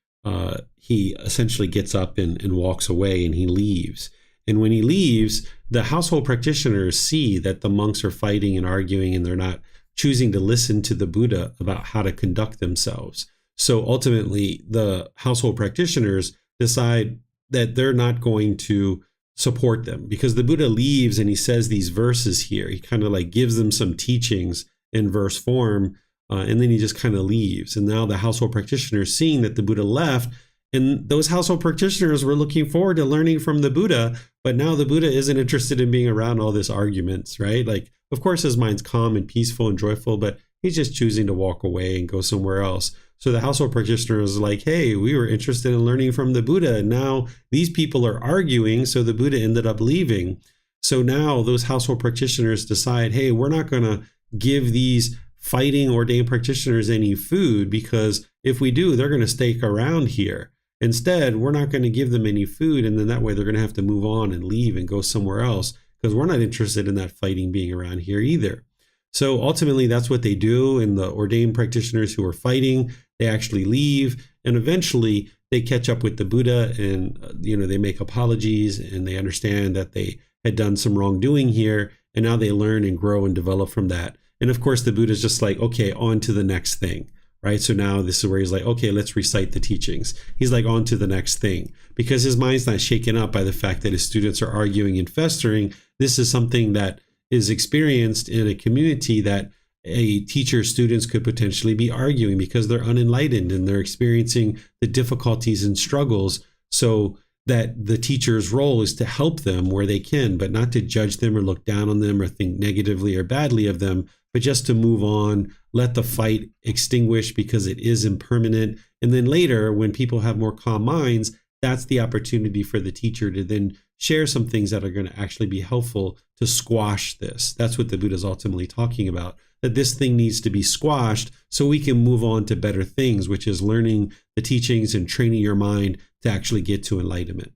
he essentially gets up and walks away, and he leaves. And when he leaves, the household practitioners see that the monks are fighting and arguing, and they're not choosing to listen to the Buddha about how to conduct themselves. So ultimately, the household practitioners decide that they're not going to support them, because the Buddha leaves and he says these verses here. He kind of like gives them some teachings in verse form, and then he just kind of leaves. And now the household practitioners, seeing that the Buddha left, and those household practitioners were looking forward to learning from the Buddha, but now the Buddha isn't interested in being around all this arguments, right? Like, of course, his mind's calm and peaceful and joyful, but he's just choosing to walk away and go somewhere else. So the household practitioners are like, hey, we were interested in learning from the Buddha, and now these people are arguing, so the Buddha ended up leaving. So now those household practitioners decide, hey, we're not going to give these fighting ordained practitioners any food, because if we do, they're going to stay around here. Instead, we're not going to give them any food, and then that way they're going to have to move on and leave and go somewhere else, because we're not interested in that fighting being around here either. So ultimately, that's what they do. And the ordained practitioners who are fighting, they actually leave, and eventually they catch up with the Buddha, and they make apologies, and they understand that they had done some wrongdoing here, and now they learn and grow and develop from that. And of course, the Buddha is just like, okay, on to the next thing, right? So now this is where he's like, okay, let's recite the teachings. He's like, on to the next thing, because his mind's not shaken up by the fact that his students are arguing and festering. This is something that is experienced in a community that a teacher's students could potentially be arguing because they're unenlightened and they're experiencing the difficulties and struggles. So that the teacher's role is to help them where they can, but not to judge them or look down on them or think negatively or badly of them, but just to move on, let the fight extinguish because it is impermanent. And then later, when people have more calm minds, that's the opportunity for the teacher to then share some things that are going to actually be helpful to squash this. That's what the Buddha is ultimately talking about, that this thing needs to be squashed so we can move on to better things, which is learning the teachings and training your mind to actually get to enlightenment.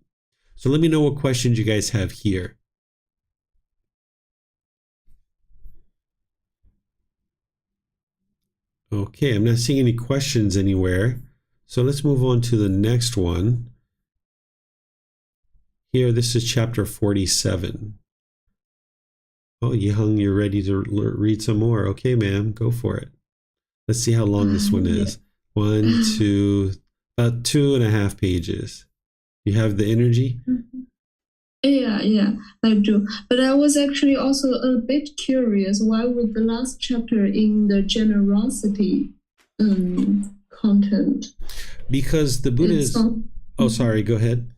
So let me know what questions you guys have here. Okay, I'm not seeing any questions anywhere. So let's move on to the next one. Here, this is chapter 47. Oh, Yihung, you're ready to read some more. Okay, ma'am, go for it. Let's see how long this one is. 1, 2, about 2.5 pages. You have the energy? Yeah, I do. But I was actually also a bit curious, why would the last chapter in the generosity content? Because the Buddha is... Oh, sorry, go ahead.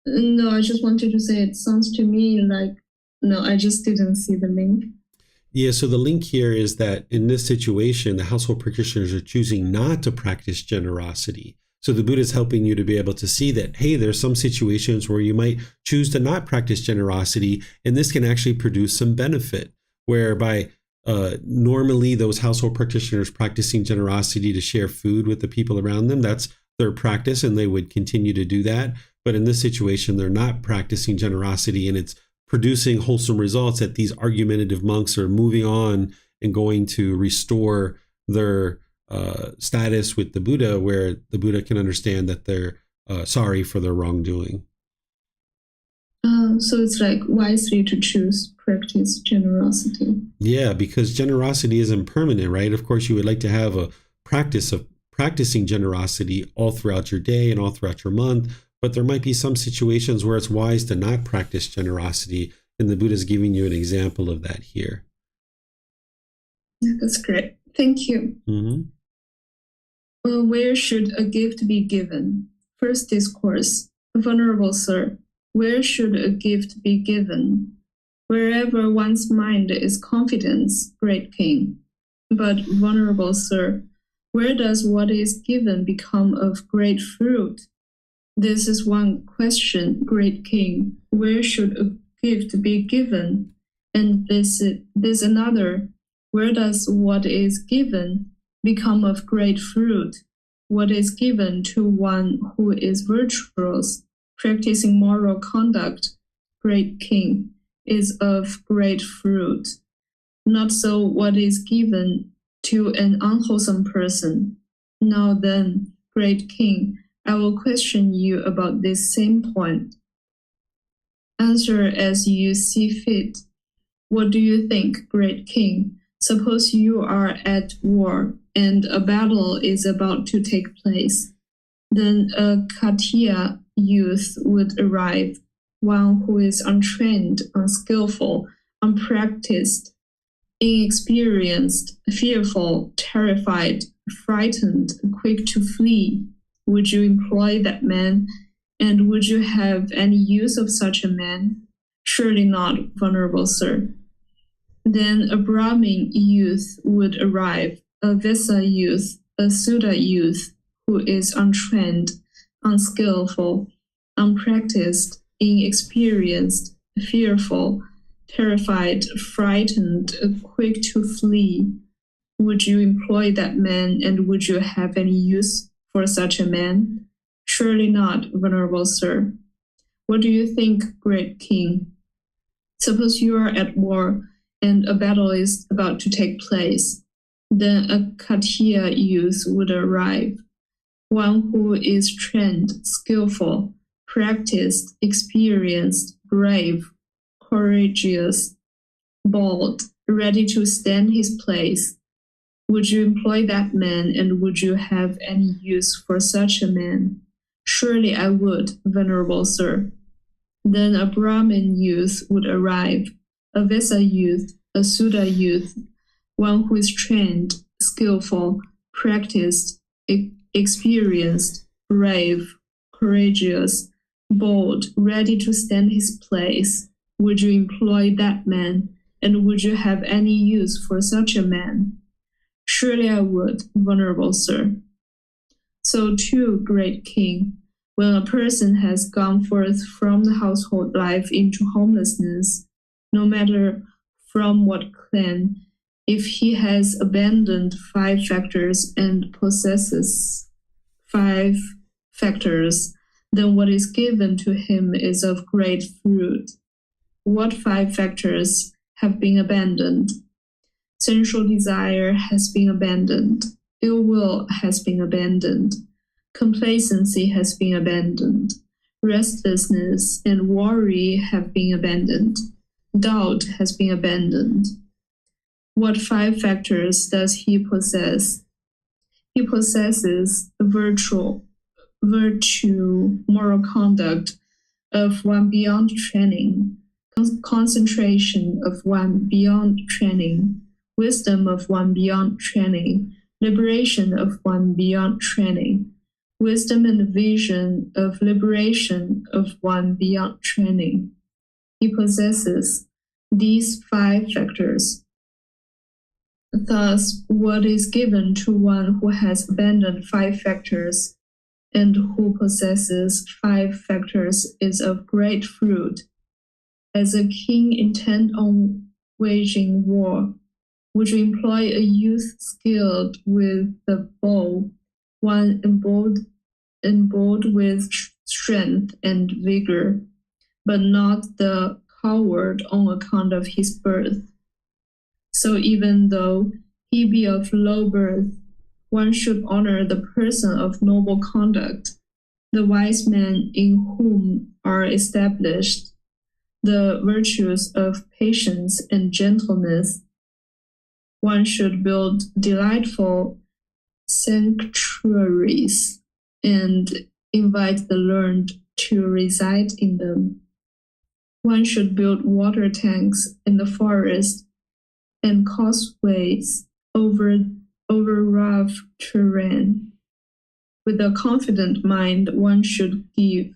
No, I just wanted to say it sounds to me like, no, I just didn't see the link. Yeah, so the link here is that in this situation, the household practitioners are choosing not to practice generosity. So the Buddha is helping you to be able to see that, hey, there's some situations where you might choose to not practice generosity, and this can actually produce some benefit, whereby normally those household practitioners practicing generosity to share food with the people around them, that's their practice, and they would continue to do that. But in this situation, they're not practicing generosity, and it's producing wholesome results that these argumentative monks are moving on and going to restore their status with the Buddha, where the Buddha can understand that they're sorry for their wrongdoing. So it's like wisely to choose practice generosity. Yeah, because generosity is impermanent, right? Of course, you would like to have a practice of practicing generosity all throughout your day and all throughout your month, but there might be some situations where it's wise to not practice generosity, and the Buddha is giving you an example of that here. That's great. Thank you. Mm-hmm. Where should a gift be given? First discourse. Venerable Sir, where should a gift be given? Wherever one's mind is confidence, great King. But, Venerable Sir, where does what is given become of great fruit? This is one question, great King. Where should a gift be given? And this another. Where does what is given become of great fruit? What is given to one who is virtuous, practicing moral conduct, great King, is of great fruit. Not so what is given to an unwholesome person. Now then, great King, I will question you about this same point. Answer as you see fit. What do you think, great King? Suppose you are at war and a battle is about to take place. Then a Katiya youth would arrive, one who is untrained, unskillful, unpracticed, inexperienced, fearful, terrified, frightened, quick to flee. Would you employ that man? And would you have any use of such a man? Surely not, Venerable Sir. Then a Brahmin youth would arrive, a Vesa youth, a Sudha youth, who is untrained, unskillful, unpracticed, inexperienced, fearful, terrified, frightened, quick to flee, would you employ that man, and would you have any use for such a man? Surely not, venerable sir. What do you think, great king? Suppose you are at war, and a battle is about to take place. Then a Khattiya youth would arrive, one who is trained, skillful, practiced, experienced, brave, courageous, bold, ready to stand his place. Would you employ that man, and would you have any use for such a man? Surely I would, venerable sir. Then a Brahmin youth would arrive, a Vesa youth, a Sudha youth, one who is trained, skillful, practiced, experienced, brave, courageous, bold, ready to stand his place. Would you employ that man, and would you have any use for such a man? Surely I would, venerable sir. So too, great king, when a person has gone forth from the household life into homelessness, no matter from what clan, if he has abandoned 5 factors and possesses 5 factors, then what is given to him is of great fruit. What 5 factors have been abandoned? Sensual desire has been abandoned. Ill will has been abandoned. Complacency has been abandoned. Restlessness and worry have been abandoned. Doubt has been abandoned. What 5 factors does he possess? He possesses virtue, moral conduct of one beyond training, concentration of one beyond training, wisdom of one beyond training, liberation of one beyond training, wisdom and vision of liberation of one beyond training. He possesses these 5 factors. Thus, what is given to one who has abandoned 5 factors and who possesses 5 factors is of great fruit. As a king intent on waging war, would you employ a youth skilled with the bow, one emboldened with strength and vigor, but not the coward on account of his birth? So even though he be of low birth, one should honor the person of noble conduct, the wise man in whom are established the virtues of patience and gentleness. One should build delightful sanctuaries and invite the learned to reside in them. One should build water tanks in the forest and causeways over rough terrain. With a confident mind, one should give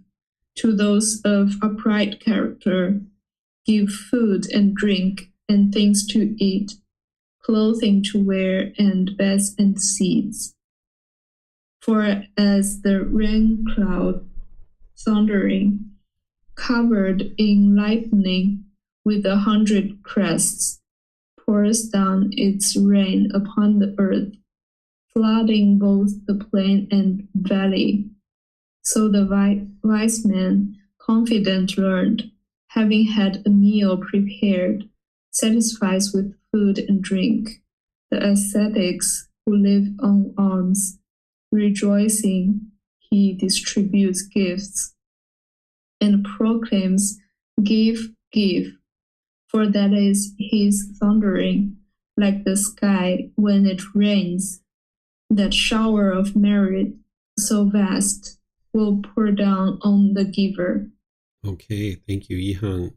to those of upright character, give food and drink and things to eat, clothing to wear and beds and seats. For as the rain cloud, thundering, covered in lightning with 100 crests, pours down its rain upon the earth, flooding both the plain and valley. So the wise man, confident learned, having had a meal prepared, satisfies with food and drink. The ascetics who live on alms, rejoicing, he distributes gifts and proclaims, "Give, give," for that is his thundering, like the sky when it rains. That shower of merit so vast will pour down on the giver. Okay, thank you, Yihang.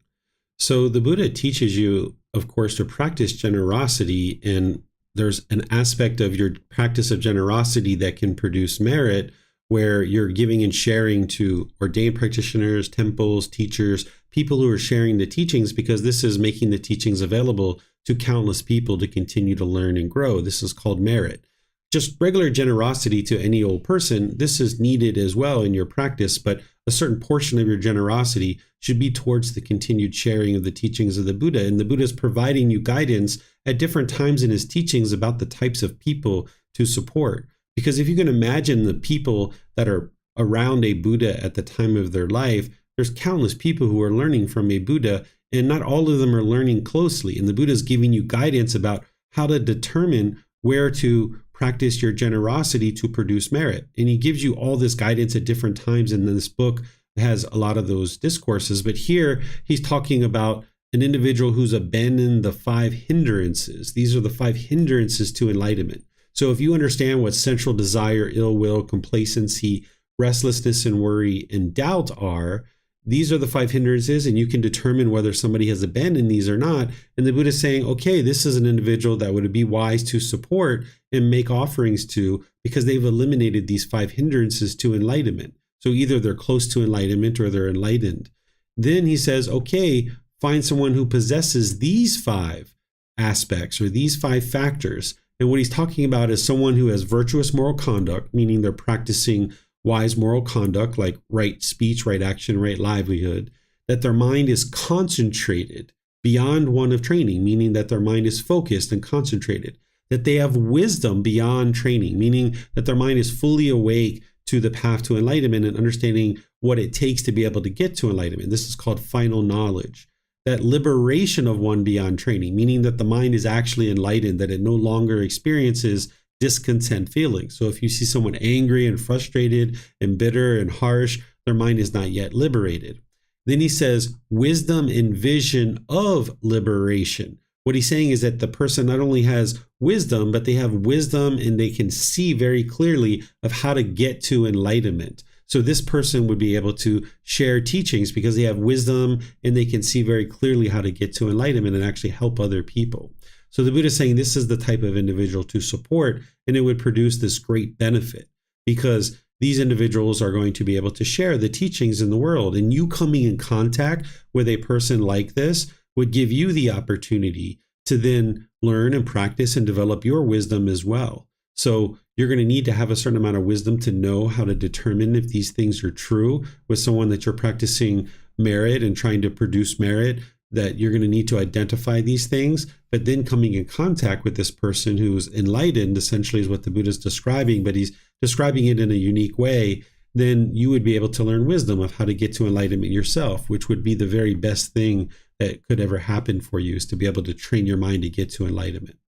So the Buddha teaches you, of course, to practice generosity, and there's an aspect of your practice of generosity that can produce merit, where you're giving and sharing to ordained practitioners, temples, teachers, people who are sharing the teachings, because this is making the teachings available to countless people to continue to learn and grow. This is called merit. just regular generosity to any old person, this is needed as well in your practice, but a certain portion of your generosity should be towards the continued sharing of the teachings of the Buddha. And the Buddha is providing you guidance at different times in his teachings about the types of people to support. Because if you can imagine the people that are around a Buddha at the time of their life, there's countless people who are learning from a Buddha, and not all of them are learning closely. And the Buddha is giving you guidance about how to determine where to practice your generosity to produce merit. And he gives you all this guidance at different times. And then this book has a lot of those discourses. But here he's talking about an individual who's abandoned the 5 hindrances. These are the 5 hindrances to enlightenment. So if you understand what sensual desire, ill will, complacency, restlessness and worry and doubt are, these are the 5 hindrances, and you can determine whether somebody has abandoned these or not. And the Buddha is saying, okay, this is an individual that would be wise to support and make offerings to, because they've eliminated these 5 hindrances to enlightenment. So either they're close to enlightenment or they're enlightened. Then he says, okay, find someone who possesses these 5 aspects or these 5 factors. And what he's talking about is someone who has virtuous moral conduct, meaning they're practicing wise moral conduct like right speech, right action, right livelihood, that their mind is concentrated beyond one of training, meaning that their mind is focused and concentrated, that they have wisdom beyond training, meaning that their mind is fully awake to the path to enlightenment and understanding what it takes to be able to get to enlightenment. This is called final knowledge. That liberation of one beyond training, meaning that the mind is actually enlightened, that it no longer experiences discontent feelings. So if you see someone angry and frustrated and bitter and harsh, their mind is not yet liberated. Then he says, wisdom and vision of liberation. What he's saying is that the person not only has wisdom, but they have wisdom and they can see very clearly of how to get to enlightenment. So this person would be able to share teachings because they have wisdom and they can see very clearly how to get to enlightenment and actually help other people. So the Buddha is saying this is the type of individual to support, and it would produce this great benefit because these individuals are going to be able to share the teachings in the world. And you coming in contact with a person like this would give you the opportunity to then learn and practice and develop your wisdom as well. So you're going to need to have a certain amount of wisdom to know how to determine if these things are true with someone that you're practicing merit and trying to produce merit, that you're going to need to identify these things. But then coming in contact with this person who's enlightened, essentially is what the Buddha is describing, but he's describing it in a unique way. Then you would be able to learn wisdom of how to get to enlightenment yourself, which would be the very best thing that could ever happen for you, is to be able to train your mind to get to enlightenment.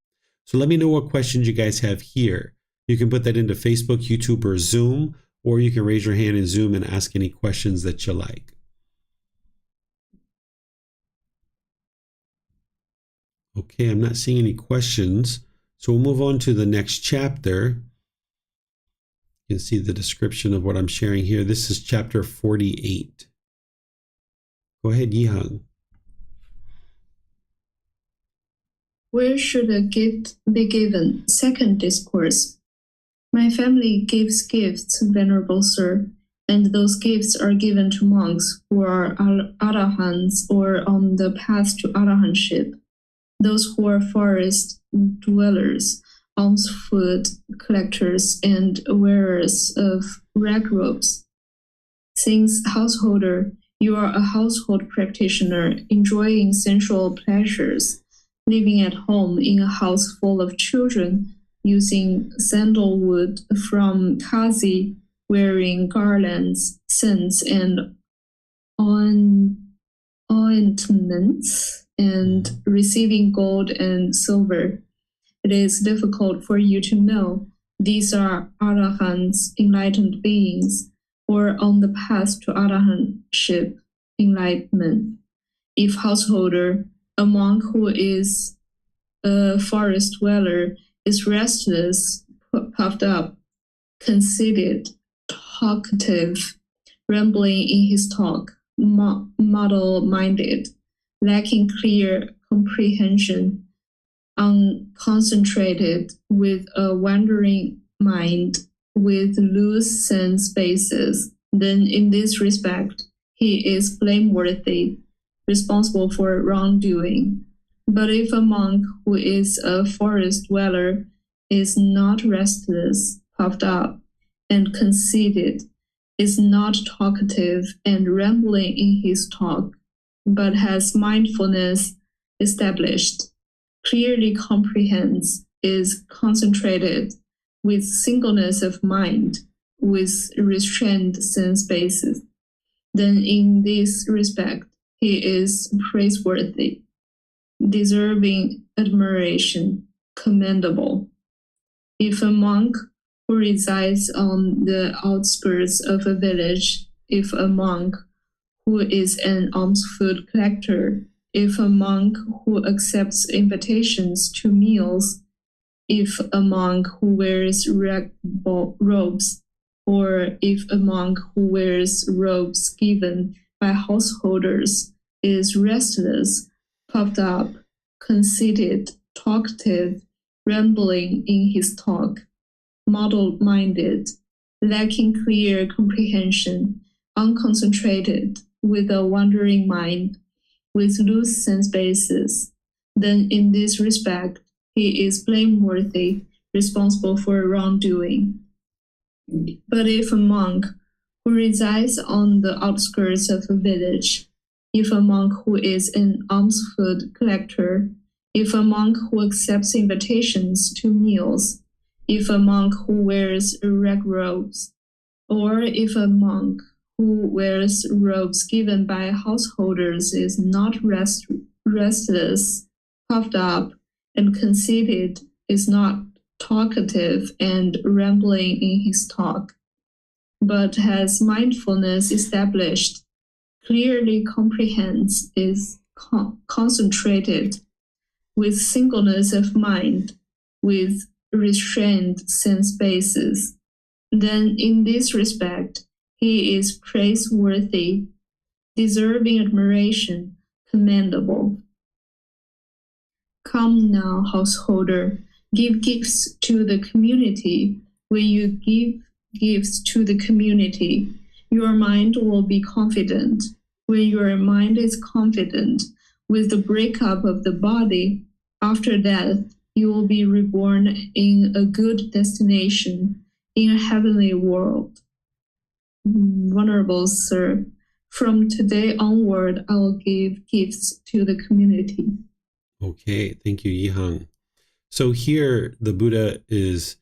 So let me know what questions you guys have here. You can put that into Facebook, YouTube, or Zoom, or you can raise your hand in Zoom and ask any questions that you like. Okay, I'm not seeing any questions, so we'll move on to the next chapter. You can see the description of what I'm sharing here. This is chapter 48. Go ahead, Yihang. Where should a gift be given? Second discourse. My family gives gifts, Venerable Sir, and those gifts are given to monks who are arahants or on the path to arahantship. Those who are forest dwellers, alms food collectors, and wearers of rag robes. Since householder, you are a household practitioner enjoying sensual pleasures, living at home in a house full of children, using sandalwood from Kazi, wearing garlands, scents, and ointments, and receiving gold and silver. It is difficult for you to know these are arahants, enlightened beings, or on the path to arahantship, enlightenment. If householder, a monk who is a forest dweller, is restless, puffed up, conceited, talkative, rambling in his talk, muddle-minded, lacking clear comprehension, unconcentrated, with a wandering mind, with loose sense bases, then in this respect, he is blameworthy, responsible for wrongdoing. But if a monk who is a forest dweller is not restless, puffed up, and conceited, is not talkative and rambling in his talk, but has mindfulness established, clearly comprehends, is concentrated, with singleness of mind, with restrained sense basis, then in this respect he is praiseworthy, deserving admiration, commendable. If a monk who resides on the outskirts of a village, if a monk who is an alms food collector, if a monk who accepts invitations to meals, if a monk who wears red robes, or if a monk who wears robes given by householders is restless, puffed up, conceited, talkative, rambling in his talk, muddle-minded, lacking clear comprehension, unconcentrated, with a wandering mind, with loose sense basis, then in this respect he is blameworthy, responsible for wrongdoing. But if a monk who resides on the outskirts of a village, if a monk who is an alms food collector, if a monk who accepts invitations to meals, if a monk who wears red robes, or if a monk who wears robes given by householders is not restless, puffed up, and conceited, is not talkative and rambling in his talk, but has mindfulness established, clearly comprehends, is concentrated, with singleness of mind, with restrained sense basis, then in this respect he is praiseworthy, deserving admiration, commendable. Come now, householder, give gifts to the community. When you give gifts to the community, your mind will be confident. When your mind is confident with the breakup of the body, after death, you will be reborn in a good destination, in a heavenly world. Venerable Sir, from today onward, I will give gifts to the community. Okay, thank you, Yihang. So here the Buddha is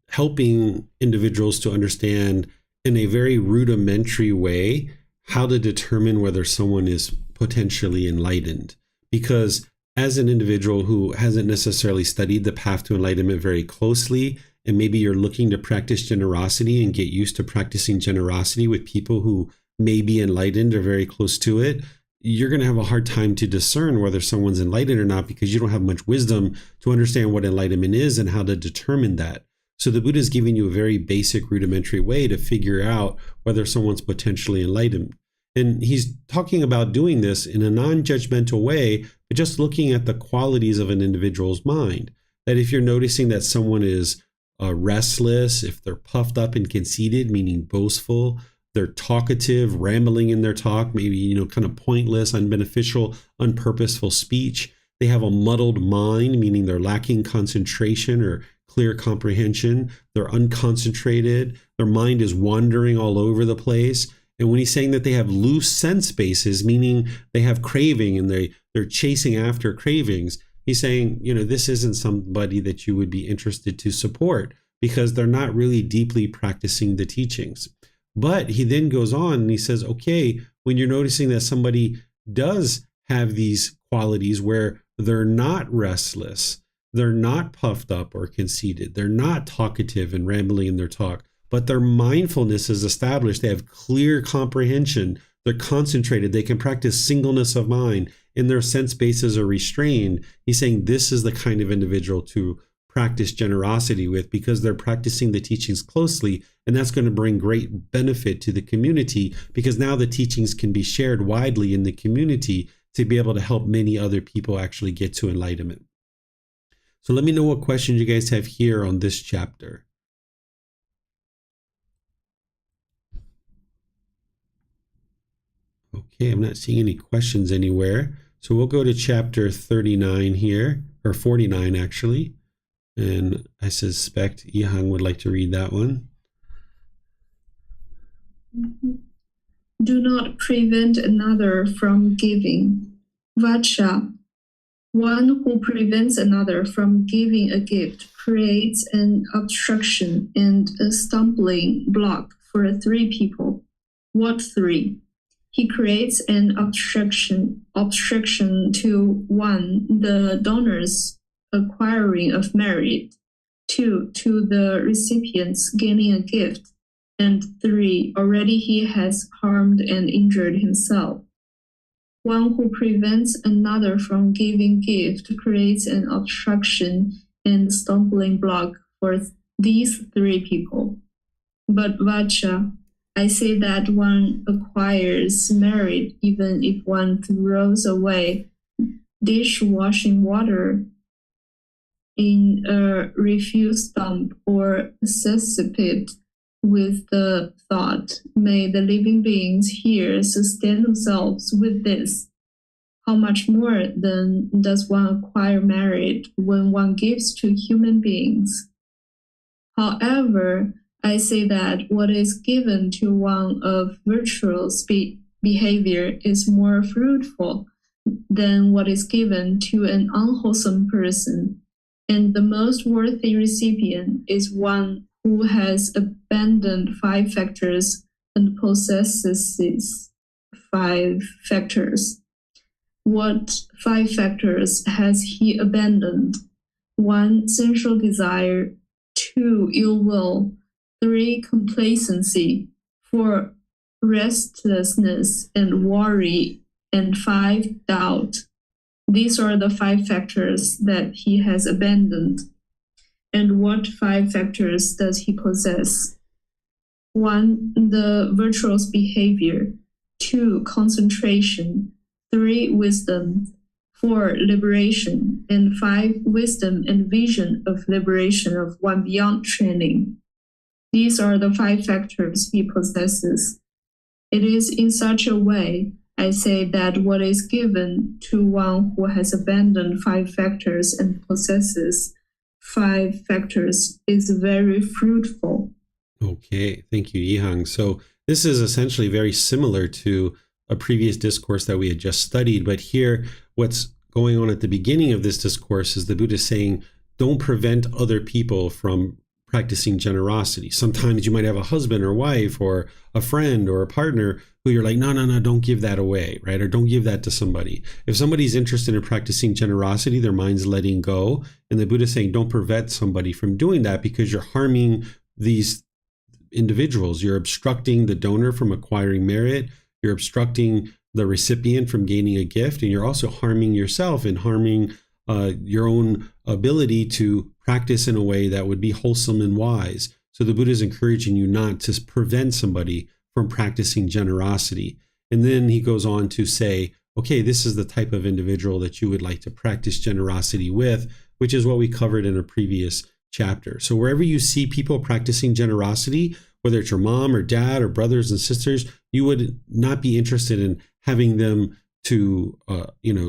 helping individuals to understand in a very rudimentary way how to determine whether someone is potentially enlightened. Because as an individual who hasn't necessarily studied the path to enlightenment very closely, and maybe you're looking to practice generosity and get used to practicing generosity with people who may be enlightened or very close to it, you're going to have a hard time to discern whether someone's enlightened or not, because you don't have much wisdom to understand what enlightenment is and how to determine that. So the Buddha is giving you a very basic rudimentary way to figure out whether someone's potentially enlightened. And he's talking about doing this in a non-judgmental way, but just looking at the qualities of an individual's mind. That if you're noticing that someone is restless, if they're puffed up and conceited, meaning boastful, they're talkative, rambling in their talk, maybe, kind of pointless, unbeneficial, unpurposeful speech. They have a muddled mind, meaning they're lacking concentration or clear comprehension. They're unconcentrated. Their mind is wandering all over the place. And when he's saying that they have loose sense bases, meaning they have craving and they're chasing after cravings, he's saying, this isn't somebody that you would be interested to support because they're not really deeply practicing the teachings. But he then goes on and he says, okay, when you're noticing that somebody does have these qualities where they're not restless, they're not puffed up or conceited, they're not talkative and rambling in their talk, but their mindfulness is established, they have clear comprehension, they're concentrated, they can practice singleness of mind, and their sense bases are restrained. He's saying this is the kind of individual to practice generosity with, because they're practicing the teachings closely, and that's going to bring great benefit to the community, because now the teachings can be shared widely in the community to be able to help many other people actually get to enlightenment. So let me know what questions you guys have here on this chapter. Okay, I'm not seeing any questions anywhere. So we'll go to chapter 39 here, or 49 actually. And I suspect Yihang would like to read that one. Do not prevent another from giving. Vacha. One who prevents another from giving a gift creates an obstruction and a stumbling block for three people. What three? He creates an obstruction to 1, the donor's acquiring of merit, 2, to the recipient's gaining a gift, and 3, already he has harmed and injured himself. One who prevents another from giving gift creates an obstruction and stumbling block for these three people. But Vacha, I say that one acquires merit even if one throws away dishwashing water in a refuse dump or cesspit with the thought, may the living beings here sustain themselves with this. How much more then does one acquire merit when one gives to human beings? However, I say that what is given to one of virtuous behavior is more fruitful than what is given to an unwholesome person, and the most worthy recipient is one who has abandoned 5 factors and possesses 5 factors. What 5 factors has he abandoned? 1, sensual desire, 2, ill will, 3, complacency, 4, restlessness and worry, and 5, doubt. These are the 5 factors that he has abandoned. And what 5 factors does he possess? 1, the virtuous behavior, 2, concentration, 3, wisdom, 4, liberation, and 5, wisdom and vision of liberation of one beyond training. These are the 5 factors he possesses. It is in such a way, I say, that what is given to one who has abandoned 5 factors and possesses 5 factors is very fruitful. Okay, thank you, Yihang. So this is essentially very similar to a previous discourse that we had just studied, but here what's going on at the beginning of this discourse is the Buddha saying, don't prevent other people from practicing generosity. Sometimes you might have a husband or wife or a friend or a partner who you're like, no, don't give that away, right? Or don't give that to somebody. If somebody's interested in practicing generosity, their mind's letting go. And the Buddha is saying, don't prevent somebody from doing that because you're harming these individuals. You're obstructing the donor from acquiring merit. You're obstructing the recipient from gaining a gift. And you're also harming yourself and harming your own ability to practice in a way that would be wholesome and wise. So the Buddha is encouraging you not to prevent somebody from practicing generosity. And then he goes on to say, okay, this is the type of individual that you would like to practice generosity with, which is what we covered in a previous chapter. So wherever you see people practicing generosity, whether it's your mom or dad or brothers and sisters, you would not be interested in having them to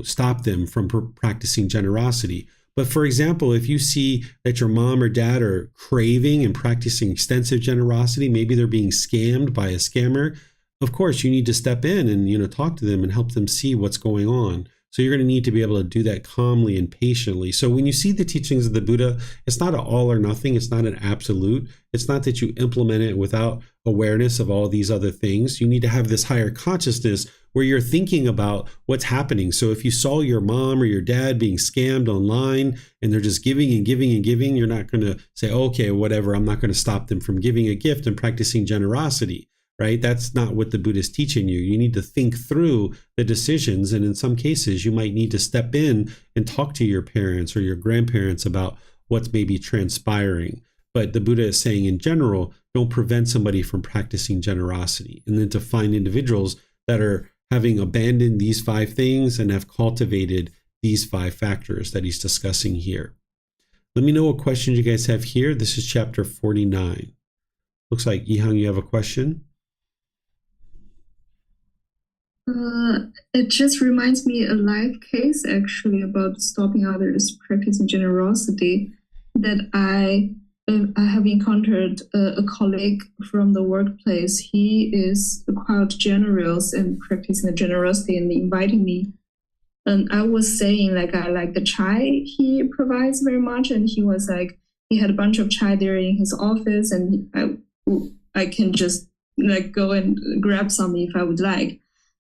stop them from practicing generosity. But for example, if you see that your mom or dad are craving and practicing extensive generosity, maybe they're being scammed by a scammer, of course you need to step in and talk to them and help them see what's going on. So you're going to need to be able to do that calmly and patiently. So when you see the teachings of the Buddha, it's not an all or nothing. It's not an absolute. It's not that you implement it without awareness of all these other things. You need to have this higher consciousness where you're thinking about what's happening. So if you saw your mom or your dad being scammed online and they're just giving and giving and giving, you're not going to say, okay, whatever, I'm not going to stop them from giving a gift and practicing generosity. Right? That's not what the Buddha is teaching you. You need to think through the decisions. And in some cases, you might need to step in and talk to your parents or your grandparents about what's maybe transpiring. But the Buddha is saying in general, don't prevent somebody from practicing generosity. And then to find individuals that are having abandoned these 5 things and have cultivated these 5 factors that he's discussing here. Let me know what questions you guys have here. This is chapter 49. Looks like, Yihang, you have a question? It just reminds me a life case actually about stopping others practicing generosity. that I have encountered a colleague from the workplace. He is quite generous and practicing the generosity and inviting me. And I was saying like I like the chai he provides very much, and he was like he had a bunch of chai there in his office, and I can just like go and grab some if I would like.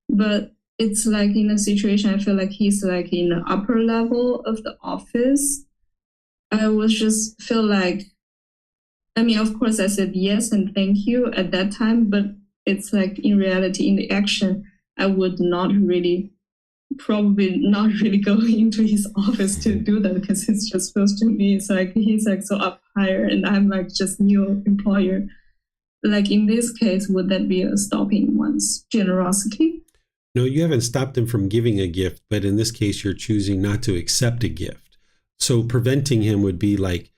But it's like in a situation I feel like he's like in the upper level of the office. I was just feel like, I mean, of course I said yes and thank you at that time, but it's like in reality, in the action, I would probably not really go into his office to do that, because it's just supposed to be, it's like he's like so up higher and I'm like just new employer. Like in this case, would that be a stopping one's generosity? No, you haven't stopped him from giving a gift, but in this case, you're choosing not to accept a gift. So preventing him would be like,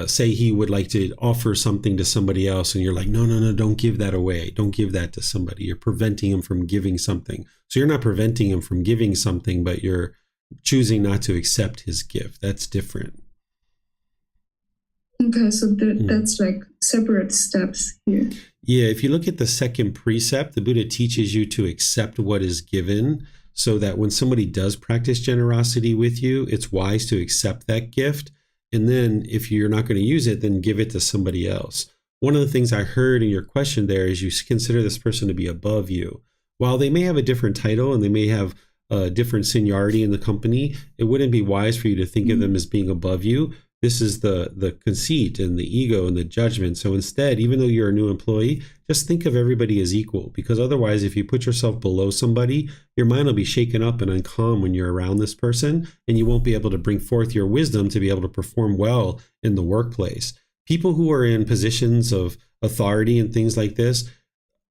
say he would like to offer something to somebody else, and you're like, no, don't give that away. Don't give that to somebody. You're preventing him from giving something. So you're not preventing him from giving something, but you're choosing not to accept his gift. That's different. Okay, so that's like separate steps here. Yeah, if you look at the second precept, the Buddha teaches you to accept what is given, so that when somebody does practice generosity with you, it's wise to accept that gift. And then if you're not going to use it, then give it to somebody else. One of the things I heard in your question there is you consider this person to be above you. While they may have a different title and they may have a different seniority in the company, it wouldn't be wise for you to think of them as being above you. This is the conceit and the ego and the judgment. So instead, even though you're a new employee, just think of everybody as equal, because otherwise, if you put yourself below somebody, your mind will be shaken up and uncalm when you're around this person, and you won't be able to bring forth your wisdom to be able to perform well in the workplace. People who are in positions of authority and things like this,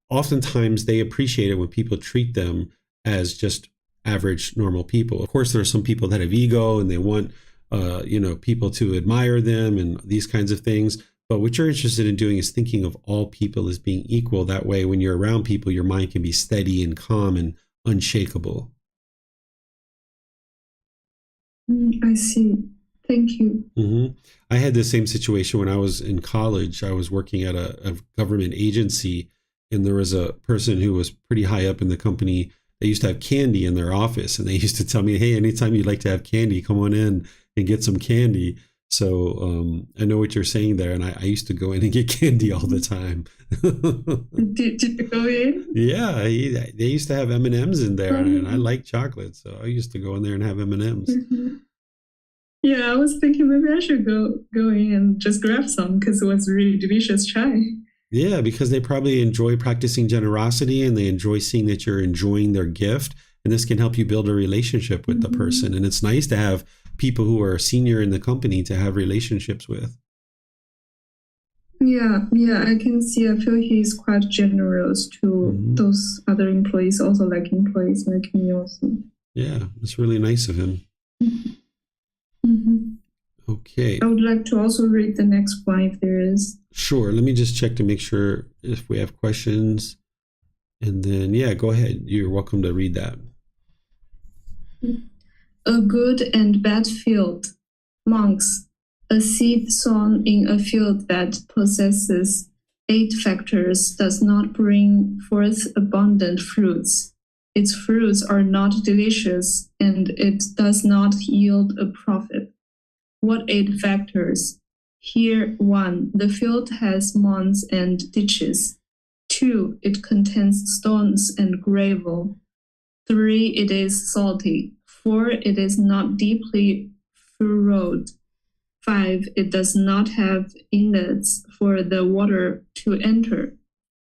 oftentimes they appreciate it when people treat them as just average, normal people. Of course, there are some people that have ego and they want people to admire them and these kinds of things. But what you're interested in doing is thinking of all people as being equal. That way, when you're around people, your mind can be steady and calm and unshakable. I see. Thank you. Mm-hmm. I had the same situation when I was in college. I was working at a government agency, and there was a person who was pretty high up in the company. They used to have candy in their office, and they used to tell me, hey, anytime you'd like to have candy, come on in and get some candy. So I know what you're saying there, and I used to go in and get candy all the time. Did you go in? Yeah, they used to have M&Ms in there, and I like chocolate, so I used to go in there and have M&Ms. Mm-hmm. Yeah, I was thinking maybe I should go in and just grab some, because it was really delicious chai. Yeah, because they probably enjoy practicing generosity, and they enjoy seeing that you're enjoying their gift, and this can help you build a relationship with the person. And it's nice to have people who are senior in the company to have relationships with. Yeah, I can see. I feel he's quite generous to those other employees, also like employees like me also. Yeah, it's really nice of him. Okay. I would like to also read the next one if there is. Sure. Let me just check to make sure if we have questions. And then, yeah, go ahead. You're welcome to read that. A good and bad field. Monks. A seed sown in a field that possesses 8 factors does not bring forth abundant fruits. Its fruits are not delicious, and it does not yield a profit. What 8 factors? Here, 1. The field has mounds and ditches. 2. It contains stones and gravel. 3. It is salty. 4. It is not deeply furrowed. 5. It does not have inlets for the water to enter.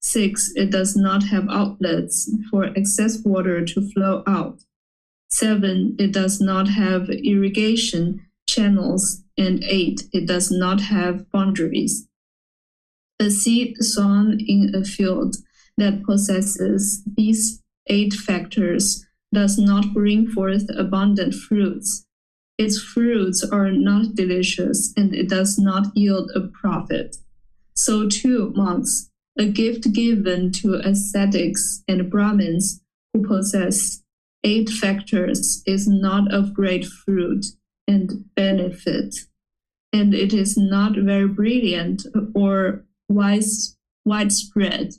6. It does not have outlets for excess water to flow out. 7. It does not have irrigation channels. And 8. It does not have boundaries. A seed sown in a field that possesses these 8 factors does not bring forth abundant fruits. Its fruits are not delicious, and it does not yield a profit. So too, monks, a gift given to ascetics and Brahmins who possess 8 factors is not of great fruit and benefit. and it is not very brilliant or widespread.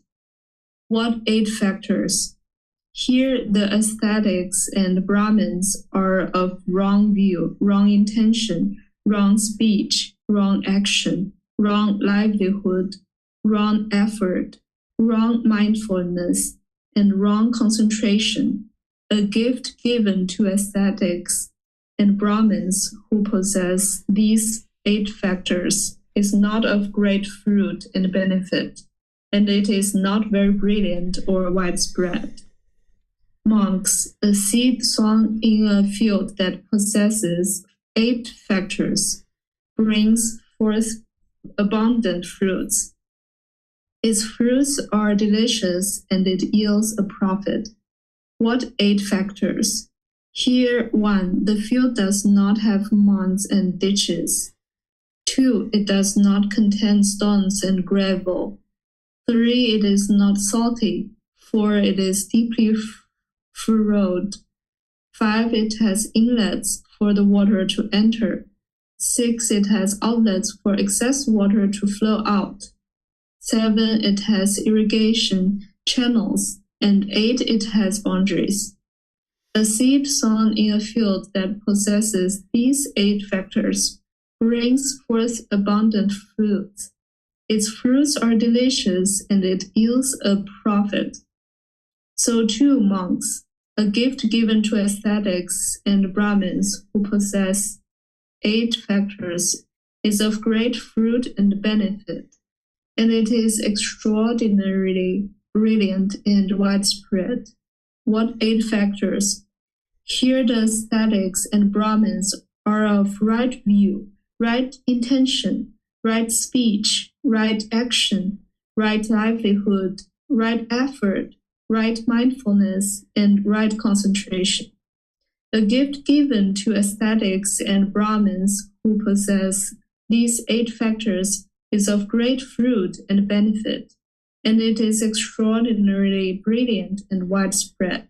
What 8 factors? Here, the ascetics and Brahmins are of wrong view, wrong intention, wrong speech, wrong action, wrong livelihood, wrong effort, wrong mindfulness, and wrong concentration. A gift given to ascetics and Brahmins who possess these 8 factors is not of great fruit and benefit, and it is not very brilliant or widespread. Monks, a seed sown in a field that possesses 8 factors, brings forth abundant fruits. Its fruits are delicious and it yields a profit. What 8 factors? Here, 1, the field does not have mounds and ditches. 2, it does not contain stones and gravel. 3, it is not salty. 4, it is deeply furrowed. 5, it has inlets for the water to enter. 6, it has outlets for excess water to flow out. 7, it has irrigation channels. And 8, it has boundaries. A seed sown in a field that possesses these 8 factors brings forth abundant fruits. Its fruits are delicious and it yields a profit. So too, monks, a gift given to ascetics and Brahmins who possess 8 factors is of great fruit and benefit, and it is extraordinarily brilliant and widespread. What 8 factors? Here the ascetics and Brahmins are of right view, right intention, right speech, right action, right livelihood, right effort, right mindfulness, and right concentration. A gift given to ascetics and Brahmins who possess these 8 factors is of great fruit and benefit, and it is extraordinarily brilliant and widespread.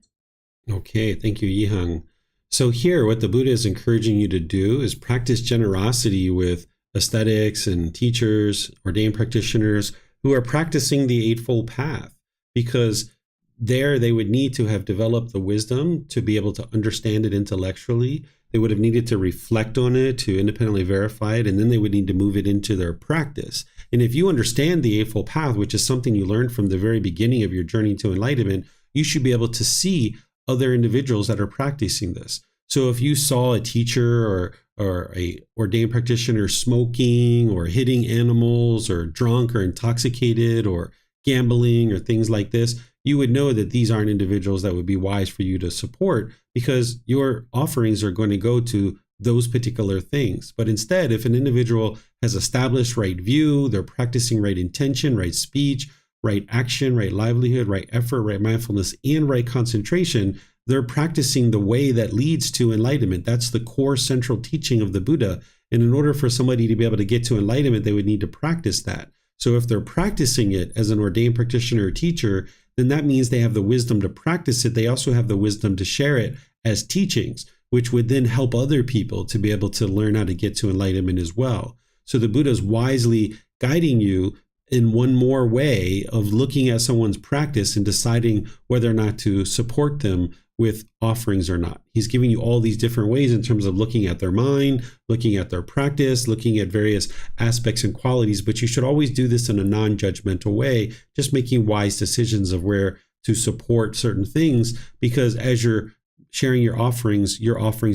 Okay, thank you, Yihang. So here, what the Buddha is encouraging you to do is practice generosity with ascetics and teachers, ordained practitioners who are practicing the Eightfold Path, because there they would need to have developed the wisdom to be able to understand it intellectually. They would have needed to reflect on it, to independently verify it, and then they would need to move it into their practice. And if you understand the Eightfold Path, which is something you learned from the very beginning of your journey to enlightenment, you should be able to see other individuals that are practicing this. So if you saw a teacher or a ordained practitioner smoking or hitting animals or drunk or intoxicated or gambling or things like this, you would know that these aren't individuals that would be wise for you to support, because your offerings are going to go to those particular things. But instead, if an individual has established right view, they're practicing right intention, right speech, right action, right livelihood, right effort, right mindfulness, and right concentration, they're practicing the way that leads to enlightenment. That's the core central teaching of the Buddha. And in order for somebody to be able to get to enlightenment, they would need to practice that. So if they're practicing it as an ordained practitioner or teacher, then that means they have the wisdom to practice it. They also have the wisdom to share it as teachings, which would then help other people to be able to learn how to get to enlightenment as well. So the Buddha is wisely guiding you in one more way of looking at someone's practice and deciding whether or not to support them with offerings or not. He's giving you all these different ways in terms of looking at their mind, looking at their practice, looking at various aspects and qualities, but you should always do this in a non-judgmental way, just making wise decisions of where to support certain things, because as you're sharing your offerings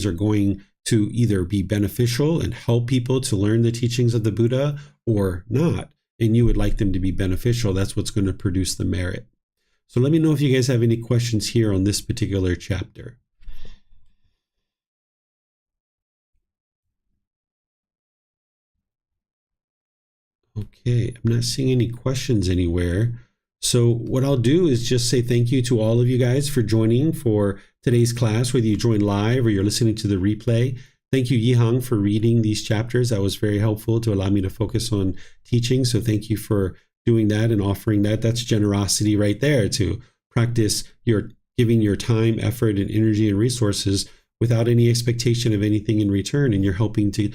are going to either be beneficial and help people to learn the teachings of the Buddha or not. And you would like them to be beneficial. That's what's going to produce the merit. So let me know if you guys have any questions here on this particular chapter. Okay, I'm not seeing any questions anywhere. So what I'll do is just say thank you to all of you guys for joining for today's class, whether you join live or you're listening to the replay. Thank you, Yihang, for reading these chapters. That was very helpful to allow me to focus on teaching. So thank you for doing that and offering that. That's generosity right there, to practice your giving your time, effort, and energy and resources without any expectation of anything in return. And you're helping to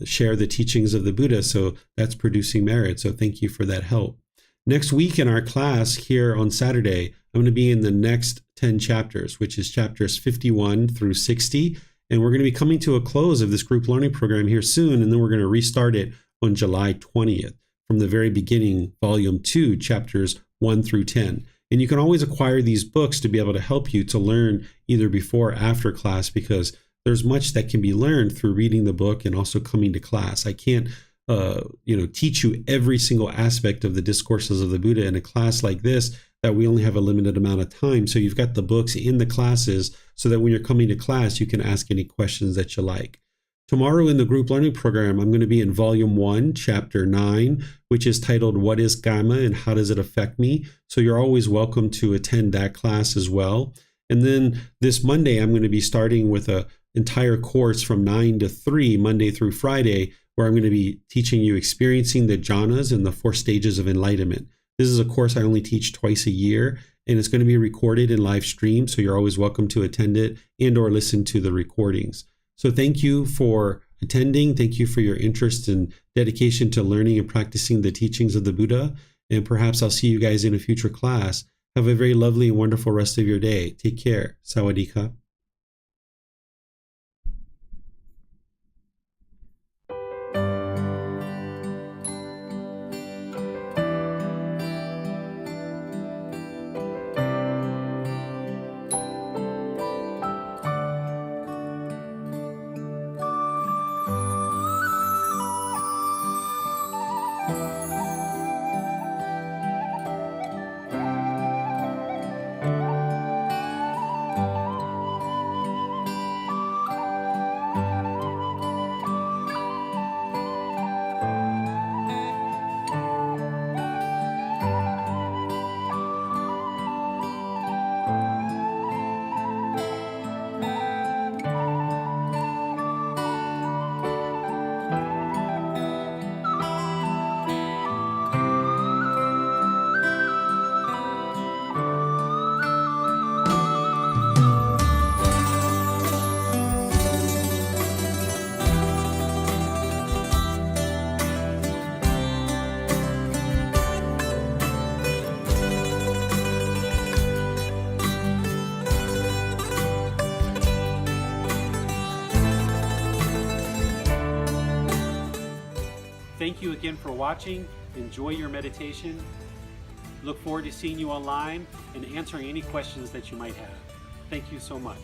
share the teachings of the Buddha. So that's producing merit. So thank you for that help. Next week in our class here on Saturday, I'm going to be in the next 10 chapters, which is chapters 51 through 60. And we're going to be coming to a close of this group learning program here soon. And then we're going to restart it on July 20th from the very beginning, volume 2, chapters 1 through 10. And you can always acquire these books to be able to help you to learn either before or after class, because there's much that can be learned through reading the book and also coming to class. I can't teach you every single aspect of the discourses of the Buddha in a class like this, that we only have a limited amount of time. So you've got the books in the classes so that when you're coming to class, you can ask any questions that you like. Tomorrow in the group learning program, I'm going to be in volume 1, chapter 9, which is titled, What is Karma and How Does It Affect Me? So you're always welcome to attend that class as well. And then this Monday, I'm going to be starting with an entire course from 9 to 3, Monday through Friday, where I'm going to be teaching you experiencing the jhanas and the 4 stages of enlightenment. This is a course I only teach twice a year, and it's going to be recorded and live streamed, so you're always welcome to attend it and or listen to the recordings. So thank you for attending. Thank you for your interest and dedication to learning and practicing the teachings of the Buddha, and perhaps I'll see you guys in a future class. Have a very lovely and wonderful rest of your day. Take care. Sawadee ka. Thank you again for watching. Enjoy your meditation. Look forward to seeing you online and answering any questions that you might have. Thank you so much.